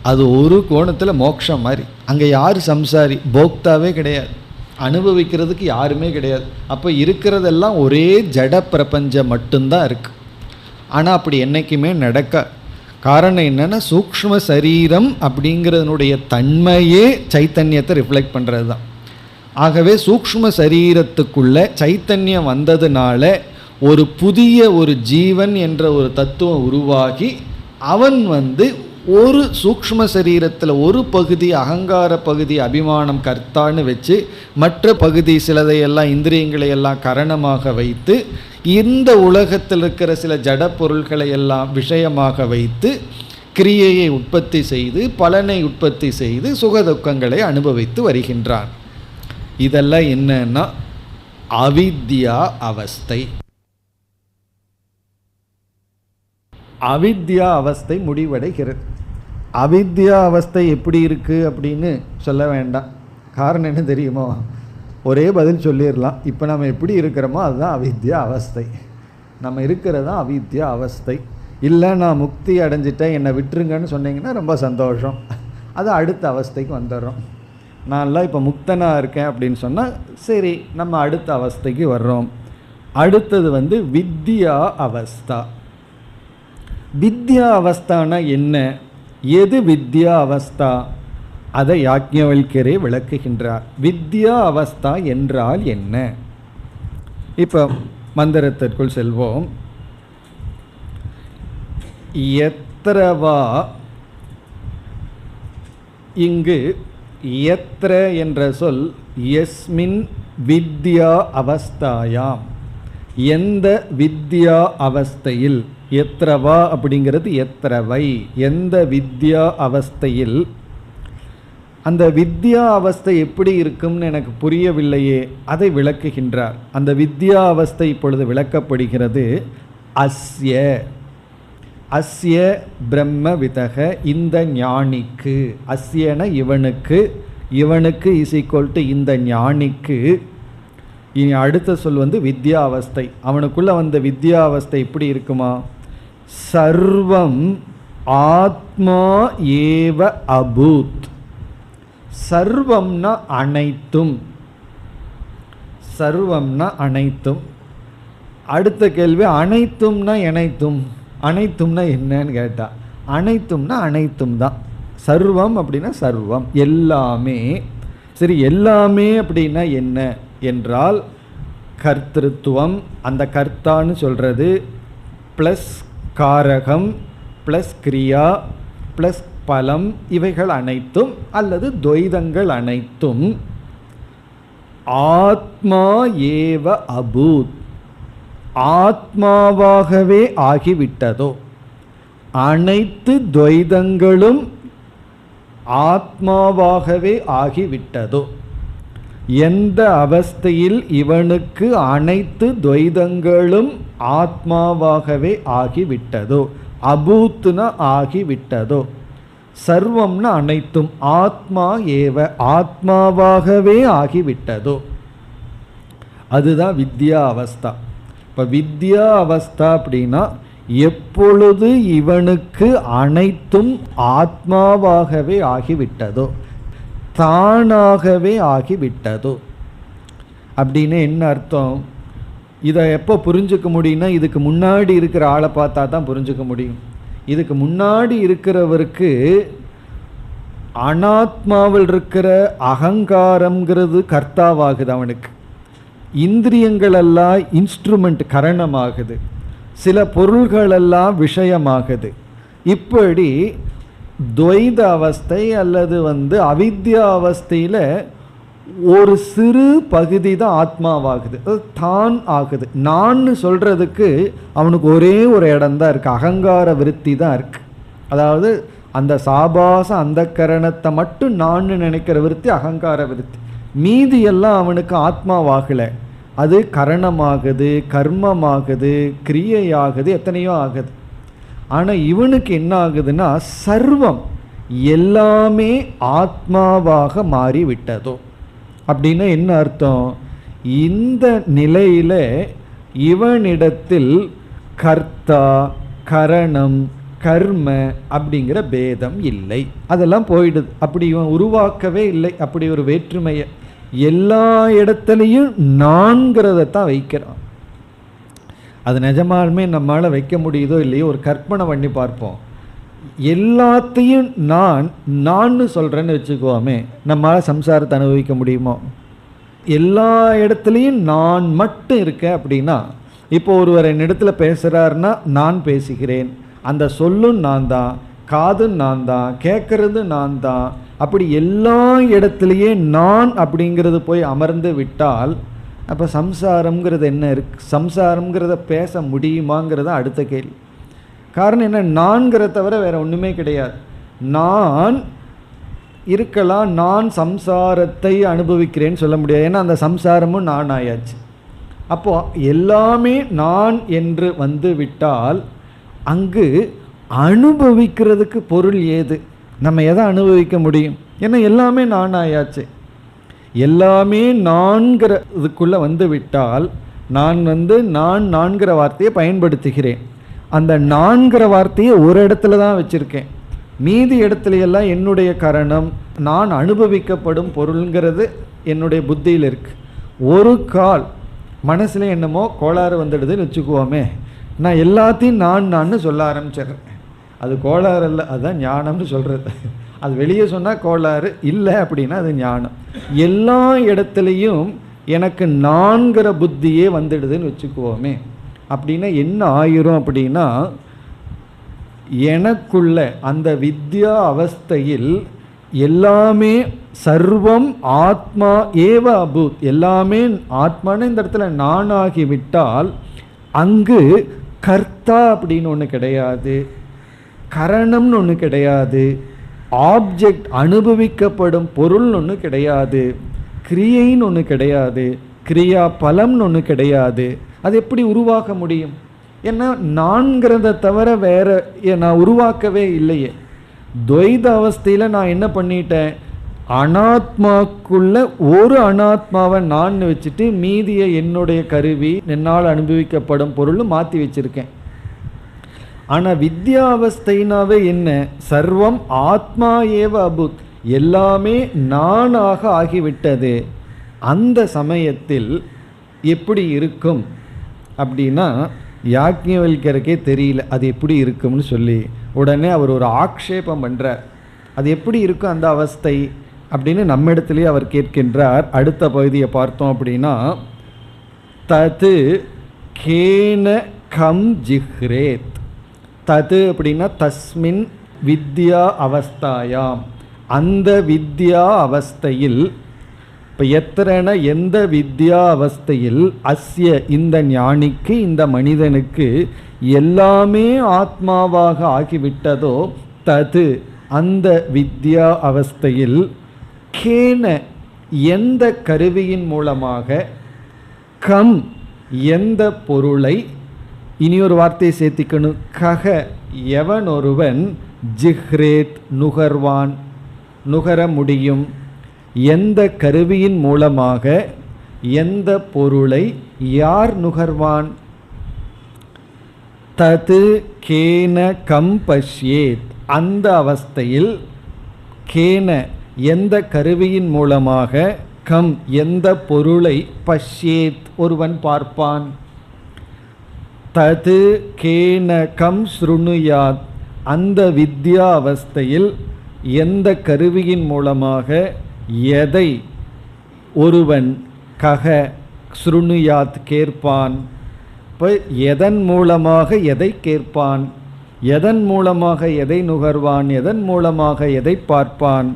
அது ஒரு கோணத்தில் மோட்சம் மாதிரி. அங்கே யார் சம்சாரி, போக்தாவே கிடையாது, அனுபவிக்கிறதுக்கு யாருமே கிடையாது. அப்போ இருக்கிறதெல்லாம் ஒரே ஜட பிரபஞ்சம் மட்டும்தான் இருக்குது. ஆனால் அப்படி என்றைக்குமே நடக்க. காரணம் என்னென்னா, சூக்ஷ்ம சரீரம் அப்படிங்கிறதுனுடைய தன்மையே சைத்தன்யத்தை ரிஃப்ளெக்ட் பண்ணுறது தான். ஆகவே சூக்ஷ்ம சரீரத்துக்குள்ள சைத்தன்யம் வந்ததுனால ஒரு புதிய ஒரு ஜீவன் என்ற ஒரு தத்துவம் உருவாகி அவன் ஒரு சூக்ஷ்ம சரீரத்தில் ஒரு பகுதி அகங்கார பகுதி அபிமானம் கர்த்தான்னு வச்சு, மற்ற பகுதி சிலதையெல்லாம் இந்திரியங்களையெல்லாம் கரணமாக வைத்து, இந்த உலகத்தில் இருக்கிற சில ஜட பொருள்களை எல்லாம் விஷயமாக வைத்து கிரியையை உற்பத்தி செய்து பலனை உற்பத்தி செய்து சுகதுக்கங்களை அனுபவித்து வருகின்றான். இதெல்லாம் என்னன்னா அவித்யா அவஸ்தை. அவித்யா அவஸ்தை முடிவடைகிறது. அவித்யா அவஸ்தை எப்படி இருக்குது அப்படின்னு சொல்ல வேண்டாம். காரணம் என்ன தெரியுமோ? ஒரே பதில் சொல்லிடலாம். இப்போ நம்ம எப்படி இருக்கிறோமோ அதுதான் அவித்யா அவஸ்தை. நம்ம இருக்கிறதா அவித்யா அவஸ்தை. இல்லை நான் முக்தி அடைஞ்சிட்டேன் என்னை விட்டுருங்கன்னு சொன்னீங்கன்னா ரொம்ப சந்தோஷம். அது அடுத்த அவஸ்தைக்கு வந்துடுறோம். நான்லாம் இப்போ முக்தனாக இருக்கேன் அப்படின்னு சொன்னால் சரி, நம்ம அடுத்த அவஸ்தைக்கு வர்றோம். அடுத்தது வித்யா அவஸ்தா. வித்யா அவஸ்தானா என்ன? எது வித்யா அவஸ்தா? அதை யாக்ஞவல்கியரே விளக்குகின்றார். வித்யா அவஸ்தா என்றால் என்ன? இப்போ மந்திரத்திற்குள் செல்வோம். எத்ரவா, இங்கு எத்ர என்ற சொல் யஸ்மின் வித்யா அவஸ்தாயாம், எந்த வித்யா அவஸ்தையில், எத்ரவா அப்படிங்கிறது எத்ரவை, எந்த வித்யா அவஸ்தையில். அந்த வித்யா அவஸ்தை எப்படி இருக்கும்னு எனக்கு புரியவில்லையே, அதை விளக்குகின்றார். அந்த வித்யா அவஸ்தை இப்பொழுது விளக்கப்படுகிறது. அஸ்ய, அஸ்ய பிரம்மவிதக, இந்த ஞானிக்கு, அஸ்யன இவனுக்கு, இவனுக்கு இஸ் ஈக்குவல் டு இந்த ஞானிக்கு. இனி அடுத்த சொல் வித்யா அவஸ்தை. அவனுக்குள்ள வந்த வித்யா அவஸ்தை எப்படி இருக்குமா? சர்வம் ஆத்மா ஏவ அபூத். சர்வம்னா அனைத்தும், சர்வம்னா அனைத்தும். அடுத்த கேள்வி, அனைத்தும்னா அனைத்தும், அனைத்தும்னா என்னன்னு கேட்டா, அனைத்தும்னா அனைத்தும் தான். சர்வம் அப்படின்னா சர்வம், எல்லாமே. சரி, எல்லாமே அப்படின்னா என்ன என்றால் கர்த்திருவம், அந்த கர்த்தான்னு சொல்றது ப்ளஸ் காரகம் ப்ளஸ் கிரியா ப்ளஸ் பலம், இவைகள் அனைத்தும் அல்லது துவைதங்கள் அனைத்தும் ஆத்மா ஏவ அபூத், ஆத்மாவாகவே ஆகிவிட்டதோ. அனைத்து துவைதங்களும் ஆத்மாவாகவே ஆகிவிட்டதோ. எந்த அவஸ்தையில் இவனுக்கு அனைத்து துவைதங்களும் ஆத்மாவாகவே ஆகிவிட்டதோ, அபூத்னா ஆகிவிட்டதோ, சர்வம்னா அனைத்தும், ஆத்மா ஏவ ஆத்மாவாகவே ஆகிவிட்டதோ, அதுதான் வித்யா அவஸ்தா. இப்போ வித்யா அவஸ்தா அப்படின்னா எப்பொழுது இவனுக்கு அனைத்தும் ஆத்மாவாகவே ஆகிவிட்டதோ, தானாகவே ஆகிவிட்டதோ. அப்படின்னு என்ன அர்த்தம்? இதை எப்போ புரிஞ்சுக்க முடியும்னா, இதுக்கு முன்னாடி இருக்கிற ஆளை பார்த்தா தான் புரிஞ்சுக்க முடியும். இதுக்கு முன்னாடி இருக்கிறவருக்கு அனாத்மாவில் இருக்கிற அகங்காரம்ங்கிறது கர்த்தாவாகுது. அவனுக்கு இந்திரியங்களெல்லாம் இன்ஸ்ட்ருமெண்ட், கரணமாகுது. சில பொருள்களெல்லாம் விஷயமாகுது. இப்படி துவைத அவஸ்தை அல்லது அவித்யா அவஸ்தையில் ஒரு சிறு பகுதி தான் ஆத்மாவாகுது, தான் ஆகுது. நான் சொல்கிறதுக்கு அவனுக்கு ஒரே ஒரு இடம்தான் இருக்குது, அகங்கார விருத்தி தான் இருக்குது. அதாவது அந்த சாபாச அந்த கரணத்தை மட்டும் நான் நினைக்கிற விருத்தி அகங்கார விருத்தி. மீதியெல்லாம் அவனுக்கு ஆத்மாவாகலை, அது கரணமாகுது, கர்மமாகுது, கிரியையாகுது, எத்தனையோ ஆகுது. ஆனால் இவனுக்கு என்ன ஆகுதுன்னா சர்வம் எல்லாமே ஆத்மாவாக மாறிவிட்டதோ. அப்படின்னா என்ன அர்த்தம்? இந்த நிலையில் இவனிடத்தில் கர்த்தா, கரணம், கர்ம அப்படிங்கிற பேதம் இல்லை, அதெல்லாம் போயிடுது. அப்படி இவன் உருவாக்கவே இல்லை அப்படி ஒரு வேற்றுமையை. எல்லா இடத்துலையும் நான்கிறதான் வைக்கிறான். அது நிஜமாலுமே நம்மளால் வைக்க முடியுதோ இல்லையோ, ஒரு கற்பனை பண்ணி பார்ப்போம். எல்லாத்தையும் நான் சொல்கிறேன்னு வச்சுக்குவோமே, நம்மளால் சம்சாரத்தை அனுபவிக்க முடியுமோ? எல்லா இடத்துலையும் நான் மட்டும் இருக்கேன் அப்படின்னா, இப்போ ஒருவர் என்னிடத்துல பேசுகிறாருன்னா நான் பேசுகிறேன், அந்த சொல்லும் நான் தான், காதும் நான் தான், கேட்கறது நான் தான். அப்படி எல்லா இடத்துலையே நான் அப்படிங்கிறது போய் அமர்ந்து விட்டால் அப்போ சம்சாரம்ங்கிறது என்ன இருக்கு? சம்சாரம்ங்கிறத பேச முடியுமாங்கிறத அடுத்த கேள்வி. காரணம் என்ன? நான்கிற தவிர வேற ஒன்றுமே கிடையாது. நான் இருக்கலாம், நான் சம்சாரத்தை அனுபவிக்கிறேன்னு சொல்ல முடியாது. ஏன்னா அந்த சம்சாரமும் நான் ஆயாச்சு. அப்போது எல்லாமே நான் என்று வந்து விட்டால் அங்கு அனுபவிக்கிறதுக்கு பொருள் ஏது? நம்ம எதை அனுபவிக்க முடியும்? ஏன்னா எல்லாமே நான் ஆயாச்சு. எல்லாமே நான்கிறதுக்குள்ளே வந்து விட்டால் நான் நான்கிற வார்த்தையை பயன்படுத்துகிறேன். அந்த நான்கிற வார்த்தையை ஒரு இடத்துல தான் வச்சுருக்கேன். மீதி இடத்துலையெல்லாம் என்னுடைய கரணம், நான் அனுபவிக்கப்படும் பொருள்ங்கிறது என்னுடைய புத்தியில் இருக்குது. ஒரு கால் மனசில் என்னமோ கோளாறு வந்துடுதுன்னு வச்சுக்குவோமே, நான் எல்லாத்தையும் நான் சொல்ல ஆரம்பிச்சிடுறேன். அது கோளாறு இல்லை, அதுதான் ஞானம்னு சொல்கிறது. அது வெளியே சொன்னால் கோளாறு இல்லை, அப்படின்னா அது ஞானம். எல்லா இடத்துலையும் எனக்கு நான்கிற புத்தியே வந்துடுதுன்னு வச்சுக்குவோமே, அப்படின்னா என்ன ஆயிரும் அப்படின்னா, எனக்குள்ள அந்த வித்யா அவஸ்தையில் எல்லாமே சர்வம் ஆத்மா ஏவ அபூத், எல்லாமே ஆத்மான்னு இந்த இடத்துல நானாகிவிட்டால் அங்கு கர்த்தா அப்படின்னு ஒன்று கிடையாது, கரணம்னு ஒன்று கிடையாது, ஆப்ஜெக்ட் அனுபவிக்கப்படும் பொருள்னு ஒன்று கிடையாது, கிரியைன்னு ஒன்று கிடையாது, கிரியா பலம்னு ஒன்று கிடையாது. அது எப்படி உருவாக்க முடியும்? ஏன்னா நான்கிறத தவிர வேற நான் உருவாக்கவே இல்லையே. துவைத அவஸ்தையில் நான் என்ன பண்ணிட்டேன்? அனாத்மாக்குள்ள ஒரு அனாத்மாவை நான் வச்சுட்டு மீதியை என்னுடைய கருவி, என்னால் அனுபவிக்கப்படும் பொருளும் மாற்றி வச்சிருக்கேன். ஆனால் வித்யாவஸ்தைனாவே என்ன? சர்வம் ஆத்மா ஏவ அபுத், எல்லாமே நானாக ஆகிவிட்டது. அந்த சமயத்தில் எப்படி இருக்கும் அப்படின்னா, யாக்ஞவல்கருக்கே தெரியல அது எப்படி இருக்கும்னு சொல்லி. உடனே அவர் ஒரு ஆக்ஷேபம் பண்ணுறார். அது எப்படி இருக்கும் அந்த அவஸ்தை அப்படின்னு நம்ம இடத்துலேயே அவர் கேட்கின்றார். அடுத்த பகுதியை பார்த்தோம் அப்படின்னா, தது கேன கம் ஜிஹ்ரேத். தது அப்படின்னா தஸ்மின் வித்யா அவஸ்தாயாம், அந்த வித்யா அவஸ்தையில். இப்போ எத்தனை எந்த வித்யா அவஸ்தையில் அஸ்ய இந்த ஞானிக்கு, இந்த மனிதனுக்கு எல்லாமே ஆத்மாவாக ஆகிவிட்டதோ, தது அந்த வித்யா அவஸ்தையில், கேன எந்த கருவியின் மூலமாக, கம் எந்த பொருளை, இனி ஒரு வார்த்தையை சேர்த்திக்கணும், கக எவன் ஒருவன், ஜிஹ்ரேத் நுகர்வான், நுகர முடியும். எந்த கருவியின் மூலமாக எந்த பொருளை யார் நுகர்வான்? தது கேன கம் பஷ்யேத், அந்த அவஸ்தையில், கேன எந்த கருவியின் மூலமாக, கம் எந்த பொருளை, பஷ்யேத் ஒருவன் பார்ப்பான். தது கேன கம் ஸ்ருணுயாத், அந்த வித்யா அவஸ்தையில் எந்த கருவியின் மூலமாக எதை ஒருவன், கக ஸ்ருணுயாத் கேட்பான். இப்போ எதன் மூலமாக எதை கேட்பான், எதன் மூலமாக எதை நுகர்வான், எதன் மூலமாக எதை பார்ப்பான்.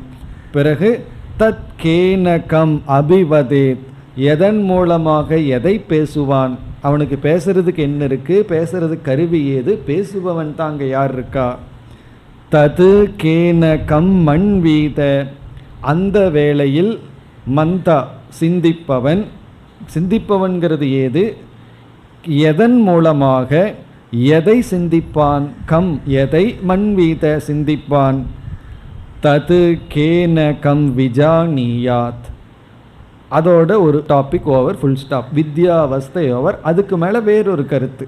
பிறகு தத் கேன கம் அபிவதேத், எதன் மூலமாக எதை பேசுவான். அவனுக்கு பேசுறதுக்கு என்ன இருக்குது, பேசுறதுக்கு கருவி ஏது, பேசுபவன் தான் அங்கே யார் இருக்கா. தது கேன கம் மண்வீத, அந்த வேளையில் மந்தா சிந்திப்பவன், சிந்திப்பவன்கிறது ஏது, எதன் மூலமாக எதை சிந்திப்பான், கம் எதை, மண்வீத சிந்திப்பான். தது கேன கம் விஜானியாத், அதோட ஒரு topic over, full stop. வித்யாவஸ்தை over. அதுக்கு மேலே வேறொரு கருத்து.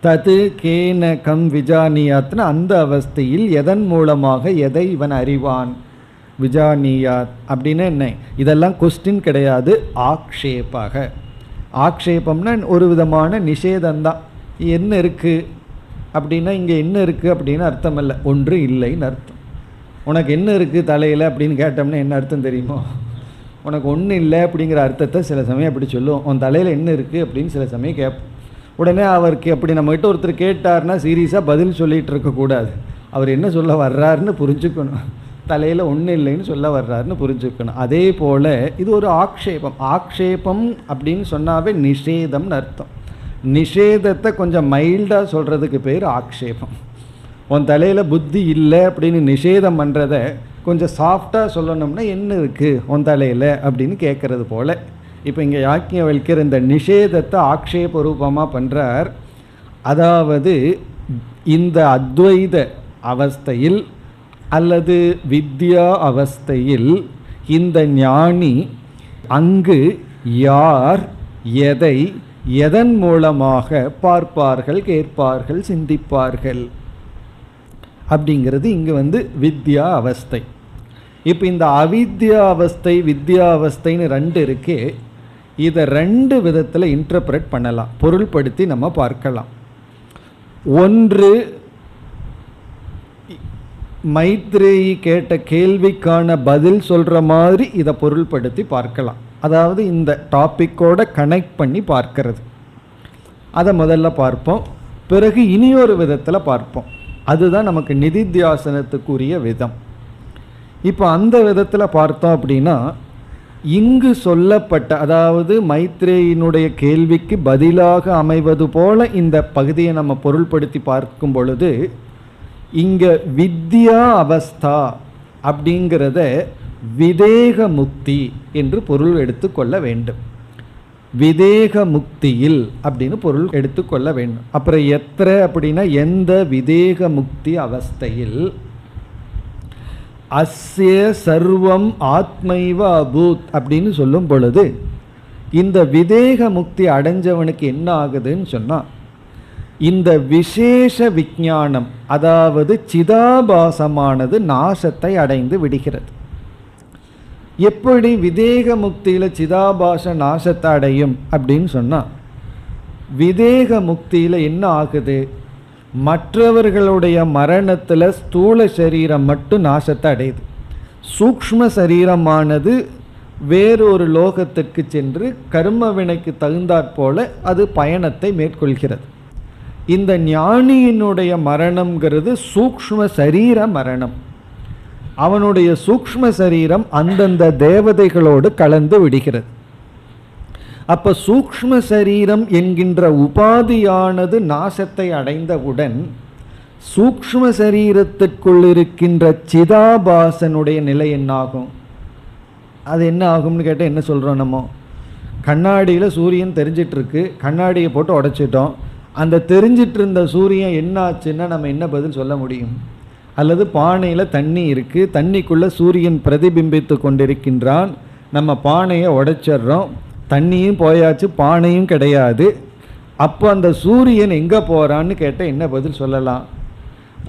தது கேன கம் விஜானியாத்னு அந்த அவஸ்தையில் எதன் மூலமாக எதை இவன் அறிவான். விஜானியாத் அப்படின்னா என்ன? இதெல்லாம் கொஸ்டின் கிடையாது, ஆக்ஷேபாக. ஆக்ஷேபம்னா ஒரு விதமான நிஷேதந்தான். என்ன இருக்குது அப்படின்னா, இங்கே என்ன இருக்குது அப்படின்னு அர்த்தம் இல்லை, ஒன்று இல்லைன்னு அர்த்தம். உனக்கு என்ன இருக்குது தலையில் அப்படின்னு கேட்டோம்னா என்ன அர்த்தம் தெரியுமோ? உனக்கு ஒன்றும் இல்லை அப்படிங்கிற அர்த்தத்தை சில சமயம் அப்படி சொல்லுவோம். உன் தலையில் என்ன இருக்குது அப்படின்னு சில சமயம் கேட்போம். உடனே அவருக்கு அப்படி நம்மகிட்ட ஒருத்தர் கேட்டார்னா சீரியஸாக பதில் சொல்லிகிட்டு இருக்கக்கூடாது. அவர் என்ன சொல்ல வர்றாருன்னு புரிஞ்சுக்கணும். தலையில் ஒன்றும் இல்லைன்னு சொல்ல வர்றாருன்னு புரிஞ்சுக்கணும். அதே போல் இது ஒரு ஆக்ஷேபம். ஆக்ஷேபம் அப்படின்னு சொன்னாவே நிஷேதம்னு அர்த்தம். நிஷேதத்தை கொஞ்சம் மைல்டாக சொல்கிறதுக்கு பேர் ஆக்ஷேபம். உன் தலையில் புத்தி இல்லை அப்படின்னு நிஷேதம் பண்ணுறத கொஞ்சம் சாஃப்டாக சொல்லணும்னா என்ன இருக்குது உன் தலையில் அப்படின்னு கேட்குறது போல். இப்போ இங்கே யாக்ஞவல்கியர் இந்த நிஷேதத்தை ஆக்ஷேப ரூபமாக பண்ணுறார். அதாவது இந்த அத்வைத அவஸ்தையில் அல்லது வித்யா அவஸ்தையில் இந்த ஞானி அங்கு யார் எதை எதன் மூலமாக பார்ப்பார்கள், கேட்பார்கள், சிந்திப்பார்கள் அப்படிங்கிறது இங்கு வித்யா அவஸ்தை. இப்போ இந்த அவித்யா அவஸ்தை வித்யா அவஸ்தைன்னு ரெண்டு இருக்கே, இதை ரெண்டு விதத்தில் இன்டர்பிரட் பண்ணலாம், பொருள்படுத்தி நம்ம பார்க்கலாம். ஒன்று, மைத்ரேயி கேட்ட கேள்விக்கான பதில் சொல்கிற மாதிரி இதை பொருள்படுத்தி பார்க்கலாம். அதாவது இந்த டாப்பிக்கோட கனெக்ட் பண்ணி பார்க்கறது. அதை முதல்ல பார்ப்போம். பிறகு இனியொரு விதத்தில் பார்ப்போம். அதுதான் நமக்கு நிதித்தியாசனத்துக்குரிய விதம். இப்போ அந்த விதத்தில் பார்த்தோம் அப்படின்னா, இங்கு சொல்லப்பட்ட, அதாவது மைத்ரேயினுடைய கேள்விக்கு பதிலாக அமைவது போல இந்த பகுதியை நம்ம பொருள்படுத்தி பார்க்கும் பொழுது, இங்கே வித்யா அவஸ்தா அப்படிங்கிறத விதேக முக்தி என்று பொருள் எடுத்துக்கொள்ள வேண்டும். விதேக முக்தியில் அப்படின்னு பொருள் எடுத்துக்கொள்ள வேண்டும். அப்புறம் அப்படின்னா எந்த விதேக முக்தி அவஸ்தையில் அஸ்ய சர்வம் ஆத்மைவ அபூத் அப்படின்னு சொல்லும் பொழுது, இந்த விதேக முக்தி அடைஞ்சவனுக்கு என்ன ஆகுதுன்னு சொன்னால், இந்த விசேஷ விஞ்ஞானம் அதாவது சிதாபாசமானது நாசத்தை அடைந்து விடுகிறது. எப்படி விதேக முக்தியில் சிதாபாச நாசத்தை அடையும் அப்படின்னு சொன்னால், விதேக முக்தியில் என்ன ஆகுது, மற்றவர்களுடைய மரணத்தில் ஸ்தூல சரீரம் மட்டும் நாசத்தை அடையுது. சூக்ஷ்ம சரீரமானது வேறொரு லோகத்துக்கு சென்று கர்ம வினைக்கு தகுந்தாற்போல அது பயணத்தை மேற்கொள்கிறது. இந்த ஞானியினுடைய மரணம்ங்கிறது சூக்ஷ்ம சரீர மரணம். அவனுடைய சூக்ஷ்ம சரீரம் அந்தந்த தேவதைகளோடு கலந்து விடுகிறது. அப்போ சூக்ஷ்ம சரீரம் என்கின்ற உபாதியானது நாசத்தை அடைந்தவுடன் சூக்ஷ்ம சரீரத்திற்குள் இருக்கின்ற சிதாபாசனுடைய நிலை என்னாகும்? அது என்ன ஆகும்னு கேட்டால் என்ன சொல்கிறோம் நம்ம? கண்ணாடியில் சூரியன் தெரிஞ்சிட்ருக்கு, கண்ணாடியை போட்டு உடைச்சிட்டோம். அந்த தெரிஞ்சிட்டு இருந்த சூரியன் என்ன ஆச்சுன்னா நம்ம என்ன பதில் சொல்ல முடியும்? அல்லது பானையில் தண்ணி இருக்குது, தண்ணிக்குள்ளே சூரியன் பிரதிபிம்பித்து கொண்டிருக்கின்றான், நம்ம பானையை உடைச்சிட்றோம், தண்ணியும் போயாச்சு, பானையும் கிடையாது. அப்போ அந்த சூரியன் எங்கே போகிறான்னு கேட்டால் என்ன பதில் சொல்லலாம்?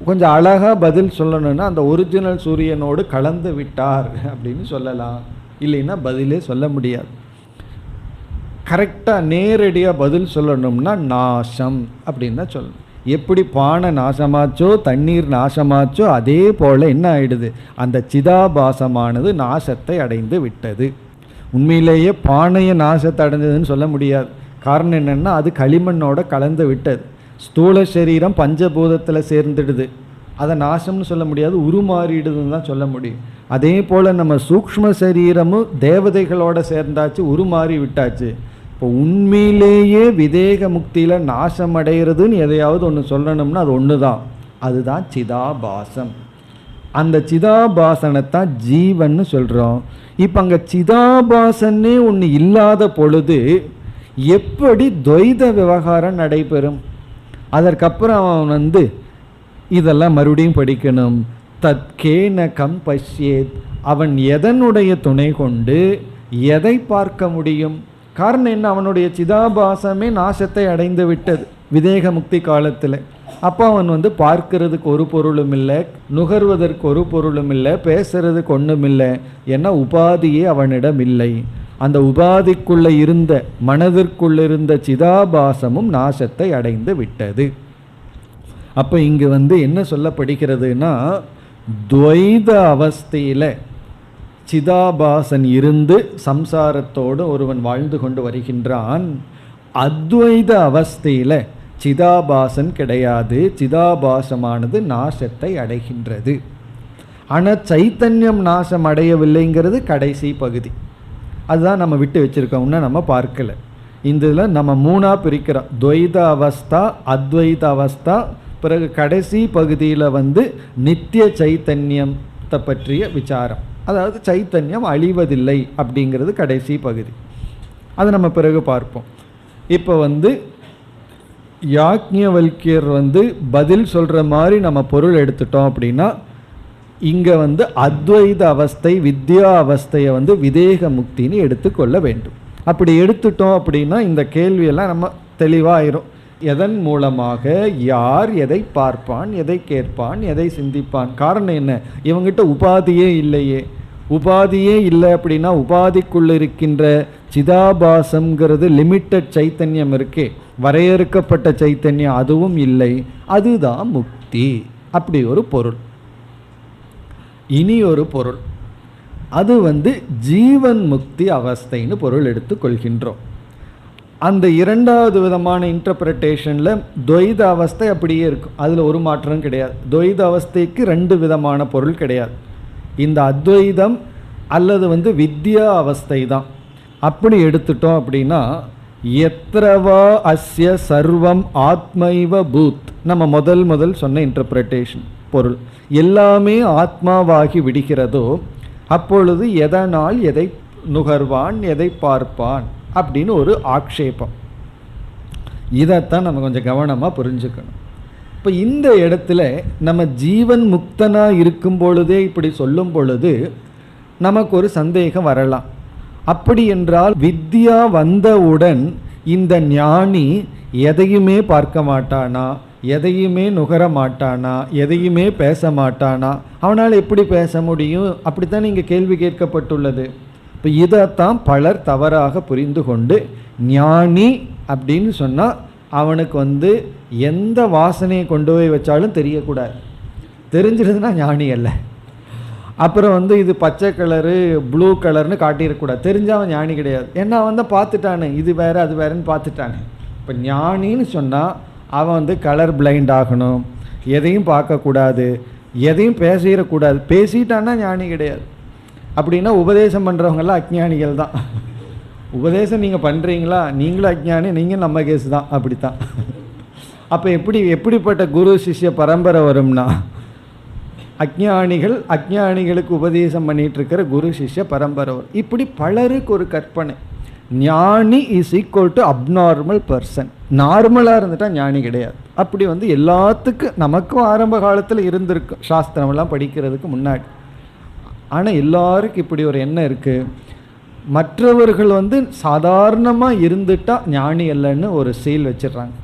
கொஞ்சம் அழகாக பதில் சொல்லணும்னா அந்த ஒரிஜினல் சூரியனோடு கலந்து விட்டார் அப்படின்னு சொல்லலாம். இல்லைன்னா பதிலே சொல்ல முடியாது. கரெக்டாக நேரடியாக பதில் சொல்லணும்னா நாசம் அப்படின்னு தான் சொல்லணும். எப்படி பானை நாசமாச்சோ தண்ணீர் நாசமாச்சோ அதே போல் என்ன ஆயிடுது, அந்த சிதாபாசமானது நாசத்தை அடைந்து விட்டது. உண்மையிலேயே பானையை நாசத்தை அடைஞ்சதுன்னு சொல்ல முடியாது. காரணம் என்னென்னா அது களிமண்ணோட கலந்து விட்டது. ஸ்தூல சரீரம் பஞ்சபூதத்தில் சேர்ந்துடுது, அதை நாசம்னு சொல்ல முடியாது, உருமாறிடுதுன்னு தான் சொல்ல முடியும். அதே போல் நம்ம சூக்ஷ்ம சரீரமும் தேவதைகளோட சேர்ந்தாச்சு, உருமாறி விட்டாச்சு. இப்போ உண்மையிலேயே விதேக முக்தியில் நாசம் அடைகிறதுன்னு எதையாவது ஒன்று சொல்லணும்னா அது ஒன்று தான், அதுதான் சிதாபாசம். அந்த சிதாபாசனைத்தான் ஜீவன்னு சொல்கிறோம். இப்போ அங்கே சிதாபாசன்னே ஒன்று இல்லாத பொழுது எப்படி துவைத விவகாரம் நடைபெறும்? அதற்கப்புறம் அவன் இதெல்லாம் மறுபடியும் படிக்கணும். தத்கேன கம் பஷ்யேத், அவன் எதனுடைய துணை கொண்டு எதை பார்க்க முடியும்? காரணம் என்ன, அவனுடைய சிதாபாசமே நாசத்தை அடைந்து விட்டது விதேக முக்தி காலத்தில். அப்போ அவன் பார்க்கறதுக்கு ஒரு பொருளும் இல்லை, நுகர்வதற்கு ஒரு பொருளும் இல்லை, பேசுறதுக்கு ஒன்றும் இல்லை. ஏன்னா உபாதியே அவனிடம் இல்லை. அந்த உபாதிக்குள்ளே இருந்த மனதிற்குள்ள இருந்த சிதாபாசமும் நாசத்தை அடைந்து விட்டது. அப்போ இங்கு என்ன சொல்லப்படுகிறதுனா, துவைத அவஸ்தையில் சிதாபாசன் இருந்து சம்சாரத்தோடு ஒருவன் வாழ்ந்து கொண்டு வருகின்றான். அத்வைத அவஸ்தையில் சிதாபாசன் கிடையாது, சிதாபாசமானது நாசத்தை அடைகின்றது. ஆனால் சைத்தன்யம் நாசம் அடையவில்லைங்கிறது கடைசி பகுதி. அதுதான் நம்ம விட்டு வச்சுருக்கோம்னா நம்ம பார்க்கல. இதில் நம்ம 3ஆக பிரிக்கிறோம். துவைத அவஸ்தா, அத்வைத அவஸ்தா, பிறகு கடைசி பகுதியில் வந்து நித்திய சைத்தன்யத்தை பற்றிய விசாரம். அதாவது சைத்தன்யம் அழிவதில்லை அப்படிங்கிறது கடைசி பகுதி. அது நம்ம பிறகு பார்ப்போம். இப்போ வந்து யாக்ஞவல்கியர் வந்து பதில் சொல்கிற மாதிரி நம்ம பொருள் எடுத்துட்டோம் அப்படின்னா, இங்கே வந்து அத்வைத அவஸ்தை, வித்யா அவஸ்தையை வந்து விதேக முக்தின்னு எடுத்துக்கொள்ள வேண்டும். அப்படி எடுத்துட்டோம் அப்படின்னா இந்த கேள்வியெல்லாம் நம்ம தெளிவாயிரும். எதன் மூலமாக யார் எதை பார்ப்பான், எதை கேட்பான், எதை சிந்திப்பான்? காரணம் என்ன? இவங்கிட்ட உபாதியே இல்லையே. உபாதியே இல்லை அப்படின்னா உபாதிக்குள்ள இருக்கின்ற சிதாபாசம்ங்கிறது லிமிட்டட் சைத்தன்யம் இருக்கே, வரையறுக்கப்பட்ட சைத்தன்யம் அதுவும் இல்லை. அதுதான் முக்தி. அப்படி ஒரு பொருள். இனி ஒரு பொருள், அது வந்து ஜீவன் முக்தி அவஸ்தைன்னு பொருள் எடுத்துக்கொள்கின்றோம். அந்த இரண்டாவது விதமான இன்டர்பிரட்டேஷனில் துவைத அவஸ்தை அப்படியே இருக்கும், அதில் ஒரு மாற்றம் கிடையாது. துவைத அவஸ்தைக்கு 2 விதமான பொருள் கிடையாது. இந்த அத்வைதம் அல்லது வந்து வித்யா அவஸ்தை தான். அப்படி எடுத்துட்டோம் அப்படின்னா, எத்ரவா அஸ்ய சர்வம் ஆத்மைவ பூத், நம்ம முதல் சொன்ன இன்டர்பிரட்டேஷன் பொருள், எல்லாமே ஆத்மாவாகி விடுகிறதோ அப்பொழுது எதனால் எதை நுகர்வான், எதை பார்ப்பான் அப்படின்னு ஒரு ஆக்ஷேபம். இதைத்தான் நம்ம கொஞ்சம் கவனமாக புரிஞ்சுக்கணும். இப்போ இந்த இடத்துல நம்ம ஜீவன் முக்தனாக இருக்கும் பொழுதே இப்படி சொல்லும் பொழுது நமக்கு ஒரு சந்தேகம் வரலாம். அப்படி என்றால் வித்யா வந்தவுடன் இந்த ஞானி எதையுமே பார்க்க மாட்டானா, எதையுமே நுகர மாட்டானா, எதையுமே பேச மாட்டானா? அவனால் எப்படி பேச முடியும்? அப்படித்தான் இங்கே கேள்வி கேட்கப்பட்டுள்ளது. இப்போ இதைத்தான் பலர் தவறாக புரிந்து கொண்டு, ஞானி அப்படின்னு சொன்னால் அவனுக்கு வந்து எந்த வாசனையை கொண்டு போய் வச்சாலும் தெரியக்கூடாது, தெரிஞ்சிருதுன்னா ஞானி அல்ல. அப்புறம் வந்து இது பச்சை கலரு ப்ளூ கலர்னு காட்டிடக்கூடாது, தெரிஞ்சவன் ஞானி கிடையாது. ஏன்னா அவன் தான் பார்த்துட்டானே, இது வேறு அது வேறுன்னு பார்த்துட்டானே. இப்போ ஞானின்னு சொன்னால் அவன் வந்து கலர் பிளைண்ட் ஆகணும், எதையும் பார்க்கக்கூடாது, எதையும் பேசிடக்கூடாது. பேசிட்டான்னா ஞானி கிடையாது. அப்படின்னா உபதேசம் பண்ணுறவங்கெல்லாம் அஜ்ஞானிகள் தான். உபதேசம் நீங்கள் பண்ணுறீங்களா, நீங்களும் அஜ்ஞானி, நீங்கள் நம்ம கேஸ் தான். அப்படித்தான். அப்போ எப்படிப்பட்ட குரு சிஷ்ய பரம்பரை வரும்னா, அஜ்ஞானிகளுக்கு உபதேசம் பண்ணிகிட்டு இருக்கிற குரு சிஷ்ய பரம்பரை வரும். இப்படி பலருக்கு ஒரு கற்பனை, ஞானி is equal to abnormal person. நார்மலாக இருந்துட்டால் ஞானி கிடையாது. அப்படி வந்து எல்லாத்துக்கும் நமக்கும் ஆரம்ப காலத்தில் இருந்திருக்கும், சாஸ்திரமெல்லாம் படிக்கிறதுக்கு முன்னாடி. ஆனால் எல்லாருக்கும் இப்படி ஒரு எண்ணம் இருக்குது, மற்றவர்கள் வந்து சாதாரணமாக இருந்துட்டால் ஞானி இல்லைன்னு ஒரு சீல் வச்சிடுறாங்க.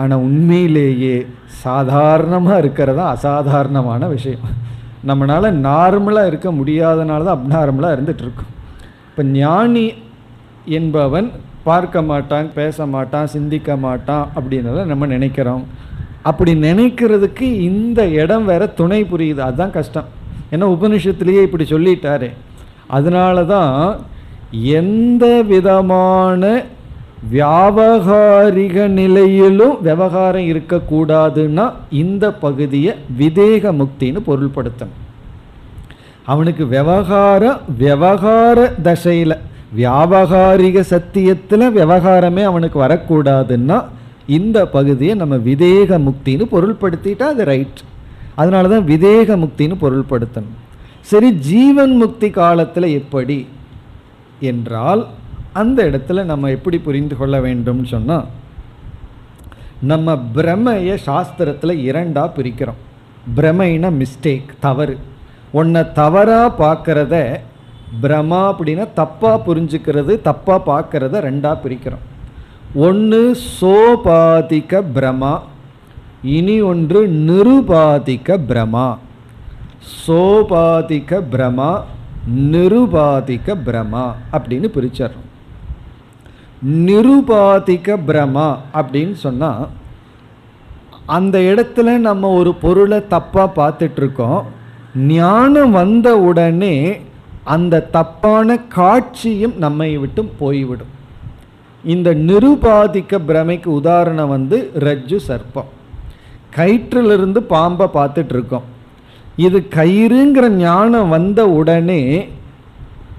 ஆனால் உண்மையிலேயே சாதாரணமாக இருக்கிறதா அசாதாரணமான விஷயம். நம்மளால் நார்மலாக இருக்க முடியாதனால தான் அப்நார்மலாக இருந்துகிட்ருக்கோம். இப்போ ஞானி என்பவன் பார்க்க மாட்டான், பேச மாட்டான், சிந்திக்க மாட்டான் அப்படின்றத நம்ம நினைக்கிறோம். அப்படி நினைக்கிறதுக்கு இந்த இடம் வேற துணை புரியுது, அதுதான் கஷ்டம். ஏன்னா உபனிஷத்துலேயே இப்படி சொல்லிட்டாரு. அதனால தான் எந்த விதமான வியாபகாரிக நிலையிலும் விவகாரம் இருக்கக்கூடாதுன்னா இந்த பகுதியை விதேக முக்தின்னு பொருள்படுத்தணும். அவனுக்கு விவகார தசையில், வியாபகாரிக சத்தியத்தில் விவகாரமே அவனுக்கு வரக்கூடாதுன்னா இந்த பகுதியை நம்ம விதேக முக்தின்னு பொருள்படுத்திட்டா அது ரைட். அதனால தான் விதேக முக்தின்னு பொருள்படுத்தணும். சரி, ஜீவன் முக்தி காலத்தில் எப்படி என்றால் அந்த இடத்துல நம்ம எப்படி புரிந்து கொள்ள வேண்டும் சொன்னால், நம்ம பிரமையை சாஸ்திரத்தில் 2ஆக பிரிக்கிறோம். பிரமைனா மிஸ்டேக், தவறு. ஒன்றை தவறாக பார்க்குறத பிரமா அப்படின்னா தப்பாக புரிஞ்சுக்கிறது, தப்பாக பார்க்குறத 2ஆக பிரிக்கிறோம். ஒன்று சோபாதிக பிரமா, இனி ஒன்று நிருபாதிக பிரமா. சோபாதிக பிரமா, நிருபாதிக பிரமா அப்படின்னு பிரிச்சிடறோம். நிருபாதிக பிரமா அப்படின்னு சொன்னால் அந்த இடத்துல நம்ம ஒரு பொருளை தப்பாக பார்த்துட்ருக்கோம். ஞானம் வந்த உடனே அந்த தப்பான காட்சியும் நம்மை விட்டு போய்விடும். இந்த நிருபாதிக்க பிரமைக்கு உதாரணம் வந்து ரஜ்ஜு சர்ப்பம். கயிற்றிலிருந்து பாம்பை பார்த்துட்ருக்கோம். இது கயிறுங்கிற ஞானம் வந்த உடனே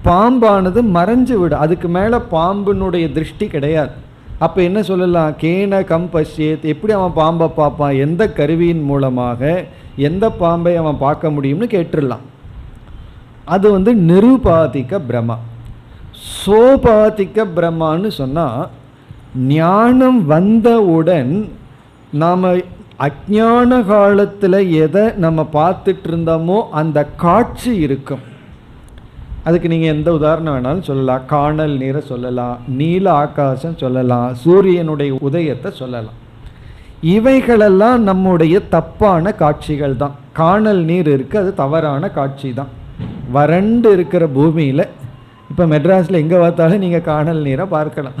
பாம்பானது மறைஞ்சு விடும், அதுக்கு மேலே பாம்பினுடைய திருஷ்டி கிடையாது. அப்போ என்ன சொல்லலாம், கேன கம் பஷ்யேத், எப்படி அவன் பாம்பை பார்ப்பான், எந்த கருவியின் மூலமாக எந்த பாம்பை அவன் பார்க்க முடியும்னு கேட்டுடலாம். அது நிருபாதிக பிரமா. சோபாதிக பிரம்மான்னு சொன்னால், ஞானம் வந்தவுடன் நாம் அஞ்ஞான காலத்தில் எதை நம்ம பார்த்துட்டு இருந்தோமோ அந்த காட்சி இருக்கும். அதுக்கு நீங்கள் எந்த உதாரணம் வேணாலும் சொல்லலாம். காணல் நீரை சொல்லலாம், நீல ஆகாசம் சொல்லலாம், சூரியனுடைய உதயத்தை சொல்லலாம். இவைகளெல்லாம் நம்முடைய தப்பான காட்சிகள் தான். காணல் நீர் இருக்குது, அது தவறான காட்சி தான். வறண்டு இருக்கிற பூமியில், இப்போ மெட்ராஸில் எங்கே பார்த்தாலும் நீங்கள் காணல் நீரை பார்க்கலாம்.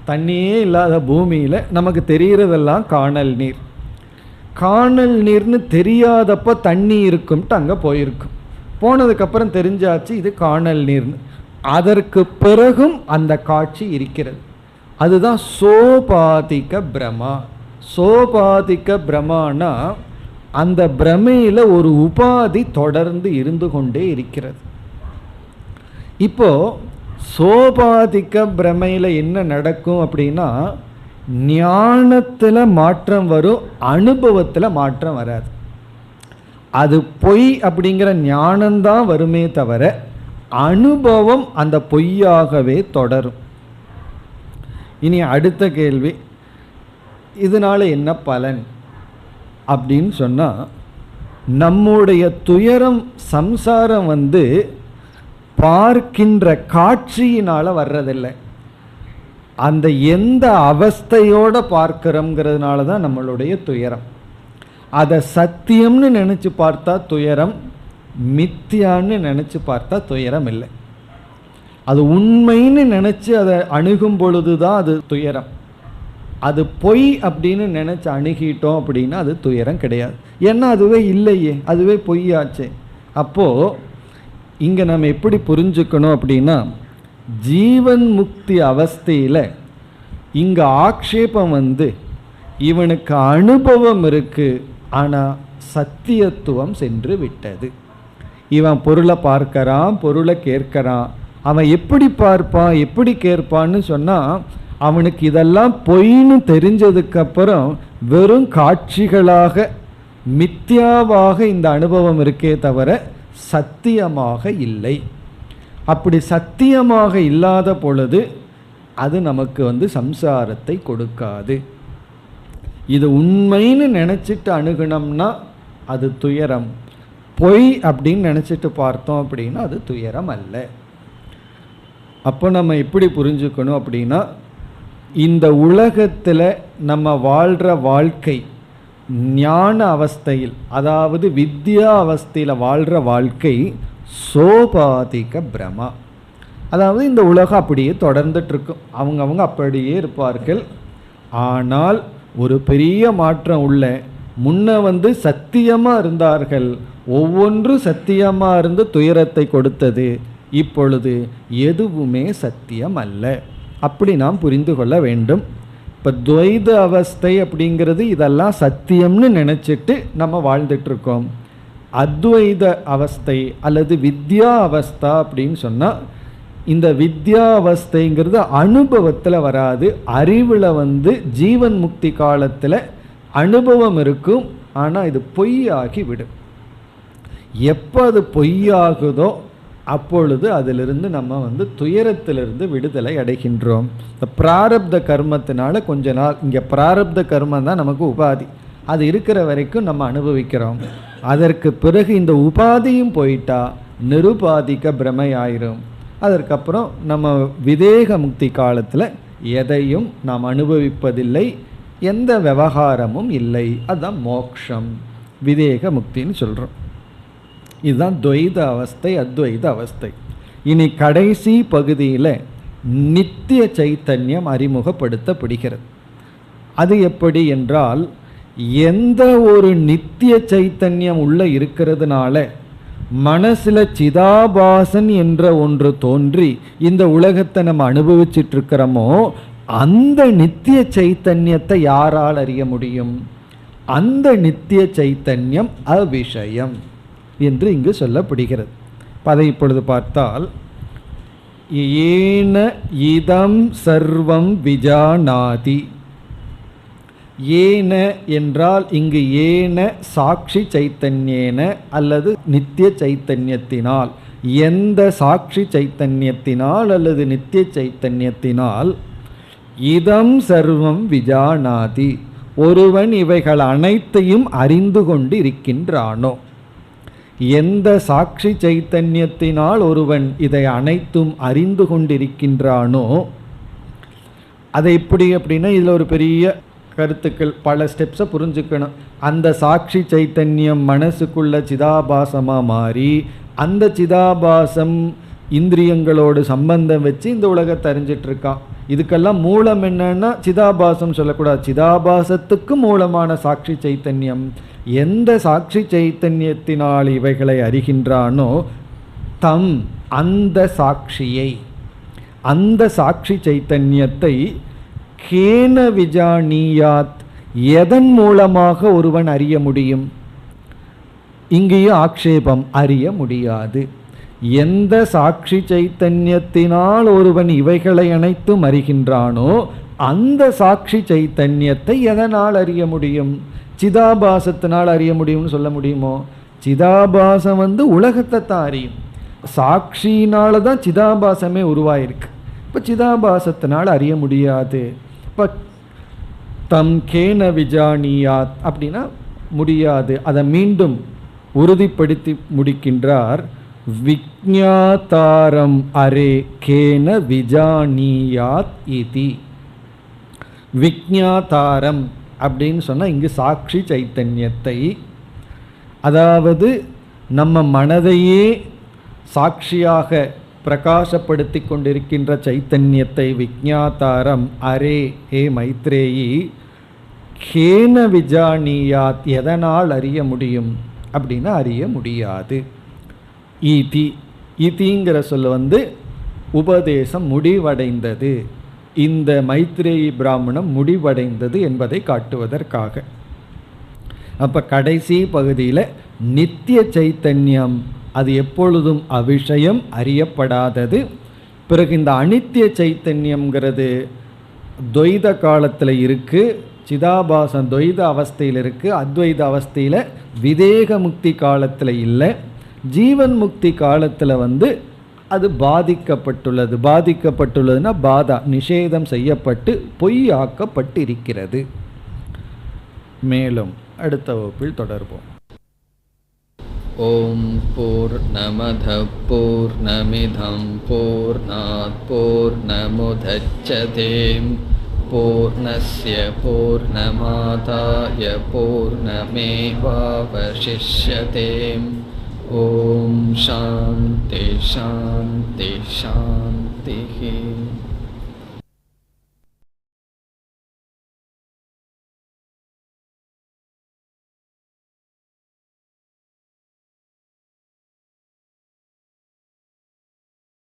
தண்ணியே இல்லாத பூமியில் நமக்கு தெரிகிறதெல்லாம் காணல் நீர். காணல் நீர்னு தெரியாதப்போ தண்ணி இருக்கும்ட்டு அங்கே போயிருக்கும். போனதுக்கப்புறம் தெரிஞ்சாச்சு இது காணல் நீர்னு. அதற்கு பிறகும் அந்த காட்சி இருக்கிறது. அதுதான் சோபாதிக பிரமா. சோபாதிக பிரமானா அந்த பிரமையில் ஒரு உபாதி தொடர்ந்து இருந்து கொண்டே இருக்கிறது. இப்போ சோபாதிக பிரமையில் என்ன நடக்கும் அப்படின்னா, ஞானத்தில் மாற்றம் வரும், அனுபவத்தில் மாற்றம் வராது. அது பொய் அப்படிங்கிற ஞானம்தான் வருமே தவிர அனுபவம் அந்த பொய்யாகவே தொடரும். இனி அடுத்த கேள்வி, இதனால் என்ன பலன் அப்படின்னு சொன்னால், நம்முடைய துயரம் சம்சாரம் பார்க்கின்ற காட்சியினால் வர்றதில்லை, அந்த எந்த அவஸ்தையோடு பார்க்கிறோங்கிறதுனால தான் நம்மளுடைய துயரம். அதை சத்தியம்னு நினச்சி பார்த்தா துயரம், மித்தியான்னு நினச்சி பார்த்தா துயரம் இல்லை. அது உண்மைன்னு நினச்சி அதை அணுகும் பொழுது தான் அது துயரம். அது பொய் அப்படின்னு நினச்சி அணுகிட்டோம் அப்படின்னா அது துயரம் கிடையாது. ஏன்னா அதுவே இல்லையே, அதுவே பொய்யாச்சே. அப்போது இங்கே நம்ம எப்படி புரிஞ்சுக்கணும் அப்படின்னா, ஜீவன் முக்தி அவஸ்தையில் இங்கே ஆக்ஷேபம் இவனுக்கு அனுபவம் இருக்குது, ஆனால் சத்தியத்துவம் சென்று விட்டது. இவன் பொருளை பார்க்கறான், பொருளை கேட்கறான். அவன் எப்படி பார்ப்பான், எப்படி கேட்பான்னு சொன்னால், அவனுக்கு இதெல்லாம் பொய்ன்னு தெரிஞ்சதுக்கப்புறம் வெறும் காட்சிகளாக மித்யாவாக இந்த அனுபவம் இருக்கே தவிர சத்தியமாக இல்லை. அப்படி சத்தியமாக இல்லாத பொழுது அது நமக்கு சம்சாரத்தை கொடுக்காது. இது உண்மைன்னு நினச்சிட்டு அணுகுனோம்னா அது துயரம், பொய் அப்படின்னு நினச்சிட்டு பார்த்தோம் அப்படின்னா அது துயரம் அல்ல. அப்போ நம்ம எப்படி புரிஞ்சுக்கணும் அப்படின்னா, இந்த உலகத்தில் நம்ம வாழ்கிற வாழ்க்கை ஞான அவஸ்தையில், அதாவது வித்யா அவஸ்தையில் வாழ்கிற வாழ்க்கை சோபாதிக பிரமா. அதாவது இந்த உலகம் அப்படியே தொடர்ந்துட்டுருக்கும், அவங்க அப்படியே இருப்பார்கள். ஆனால் ஒரு பெரிய மாற்றம் உள்ள, முன்ன சத்தியமாக இருந்தார்கள், ஒவ்வொன்றும் சத்தியமாக இருந்து துயரத்தை கொடுத்தது. இப்பொழுது எதுவுமே சத்தியம் அல்ல. அப்படி நாம் புரிந்து கொள்ள வேண்டும். இப்போ துவைத அவஸ்தை அப்படிங்கிறது இதெல்லாம் சத்தியம்னு நினச்சிட்டு நம்ம வாழ்ந்துட்டுருக்கோம். அத்வைத அவஸ்தை அல்லது வித்யா அவஸ்தா அப்படின்னு சொன்னால், இந்த வித்யா அவஸ்தைங்கிறது அனுபவத்தில் வராது, அறிவில் ஜீவன் முக்தி காலத்தில் அனுபவம் இருக்கும், ஆனால் இது பொய்யாகி விடும். எப்போ அது பொய்யாகுதோ அப்பொழுது அதிலிருந்து நம்ம துயரத்திலிருந்து விடுதலை அடைகின்றோம். இந்த பிராரப்த கர்மத்தினால கொஞ்ச நாள், இங்கே பிராரப்த கர்மம் தான் நமக்கு உபாதி, அது இருக்கிற வரைக்கும் நம்ம அனுபவிக்கிறோம். அதற்கு பிறகு இந்த உபாதியும் போயிட்டா நிருபாதிக பிரமை ஆயிரும். அதற்கப்புறம் நம்ம விதேக முக்தி காலத்தில் எதையும் நாம் அனுபவிப்பதில்லை, எந்த விவகாரமும் இல்லை. அதுதான் மோக்ஷம், விதேக முக்தின்னு சொல்கிறோம். இதுதான் துவைத அவஸ்தை, அத்வைத அவஸ்தை. இனி கடைசி பகுதியில் நித்திய சைத்தன்யம் அறிமுகப்படுத்தப்படுகிறது. அது எப்படி என்றால், எந்த ஒரு நித்திய சைத்தன்யம் உள்ள இருக்கிறதுனால மனசில் சிதாபாசன் என்ற ஒன்று தோன்றி இந்த உலகத்தை நம்ம அனுபவிச்சுட்டு இருக்கிறோமோ, அந்த நித்திய சைத்தன்யத்தை யாரால் அறிய முடியும்? அந்த நித்திய சைத்தன்யம் அவிஷயம் என்று இங்கு சொல்லப்படுகிறது. அதை இப்பொழுது பார்த்தால், ஏன இதம் சர்வம் விஜானாதி. ஏன என்றால் இங்கு ஏன சாட்சி சைத்தன்யேன அல்லது நித்திய சைத்தன்யத்தினால், எந்த சாட்சி சைத்தன்யத்தினால் அல்லது நித்திய சைத்தன்யத்தினால் இதம் சர்வம் விஜானாதி, ஒருவன் இவைகள் அனைத்தையும் அறிந்து கொண்டு இருக்கின்றானோ. எந்த சாட்சி சைத்தன்யத்தினால் ஒருவன் இதை அனைத்தும் அறிந்து கொண்டிருக்கின்றானோ, அதை எப்படி அப்படின்னா இதில் ஒரு பெரிய கருத்துக்கள், பல ஸ்டெப்ஸை புரிஞ்சுக்கணும். அந்த சாட்சி சைத்தன்யம் மனசுக்குள்ள சிதாபாசமாக மாறி, அந்த சிதாபாசம் இந்திரியங்களோடு சம்பந்தம் வச்சு இந்த உலகத்தை அறிஞ்சிட்ருக்கான். இதுக்கெல்லாம் மூலம் என்னன்னா சிதாபாசம் சொல்லக்கூடாது, சிதாபாசத்துக்கு மூலமான சாட்சி சைத்தன்யம். எந்த சாட்சி சைத்தன்யத்தினால் இவைகளை அறிகின்றானோ தம், அந்த சாட்சியை, அந்த சாட்சி சைத்தன்யத்தை கேன விஜானியாத், எதன் மூலமாக ஒருவன் அறிய முடியும்? இங்கேயும் ஆக்ஷேபம், அறிய முடியாது. எந்த சாட்சி சைத்தன்யத்தினால் ஒருவன் இவைகளை அனைத்தும் அறிகின்றானோ அந்த சாட்சி சைத்தன்யத்தை எதனால் அறிய முடியும்? சிதாபாசத்தினால் அறிய முடியும்னு சொல்ல முடியுமோ? சிதாபாசம் உலகத்தை தான் அறியும். சாட்சியினால தான் சிதாபாசமே உருவாயிருக்கு. இப்போ சிதாபாசத்தினால் அறிய முடியாது. இப்போ தம் கேன விஜானியாத் அப்படின்னா முடியாது. அதை மீண்டும் உறுதிப்படுத்தி முடிக்கின்றார். விஜ்ஞாதாரம் அரே கேன விஜானியாத் இதி. விஜ்ஞாதாரம் அப்படின்னு சொன்னால் இங்கு சாட்சி சைத்தன்யத்தை, அதாவது நம்ம மனதையே சாட்சியாக பிரகாசப்படுத்தி கொண்டிருக்கின்ற சைத்தன்யத்தை, விஜ்ஞாதாரம் அரே ஹே மைத்ரேயி, கேன விஜானியாத் எதனால் அறிய முடியும் அப்படின்னா அறிய முடியாது. ஈதி, ஈதிங்கிற சொல்ல உபதேசம் முடிவடைந்தது, இந்த மைத்ரேயி பிராமணம் முடிவடைந்தது என்பதை காட்டுவதற்காக. அப்போ கடைசி பகுதியில் நித்திய சைத்தன்யம் அது எப்பொழுதும் அவிஷயம், அறியப்படாதது. பிறகு இந்த அனித்திய சைத்தன்யம்ங்கிறது துவைத காலத்தில் இருக்குது, சிதாபாசம் துவைத அவஸ்தையில் இருக்குது, அத்வைத அவஸ்தையில் விதேக முக்தி காலத்தில் இல்லை. ஜீவன் முக்தி காலத்தில் அது பாதிக்கப்பட்டுள்ளது. பாதிக்கப்பட்டுள்ளதுன்னா பாதா, நிஷேதம் செய்யப்பட்டு பொய்யாக்கப்பட்டிருக்கிறது. மேலும் அடுத்த வகுப்பில் தொடர்போம். ஓம் பூர்ணமத பூர்ணமிதம் பூர்ணாத் பூர்ணமுதச்யதே பூர்ணஸ்ய பூர்ணமாதாய பூர்ணமேவாவசிஷ்யதே. ஓம் சாந்தி சாந்தி சாந்தி.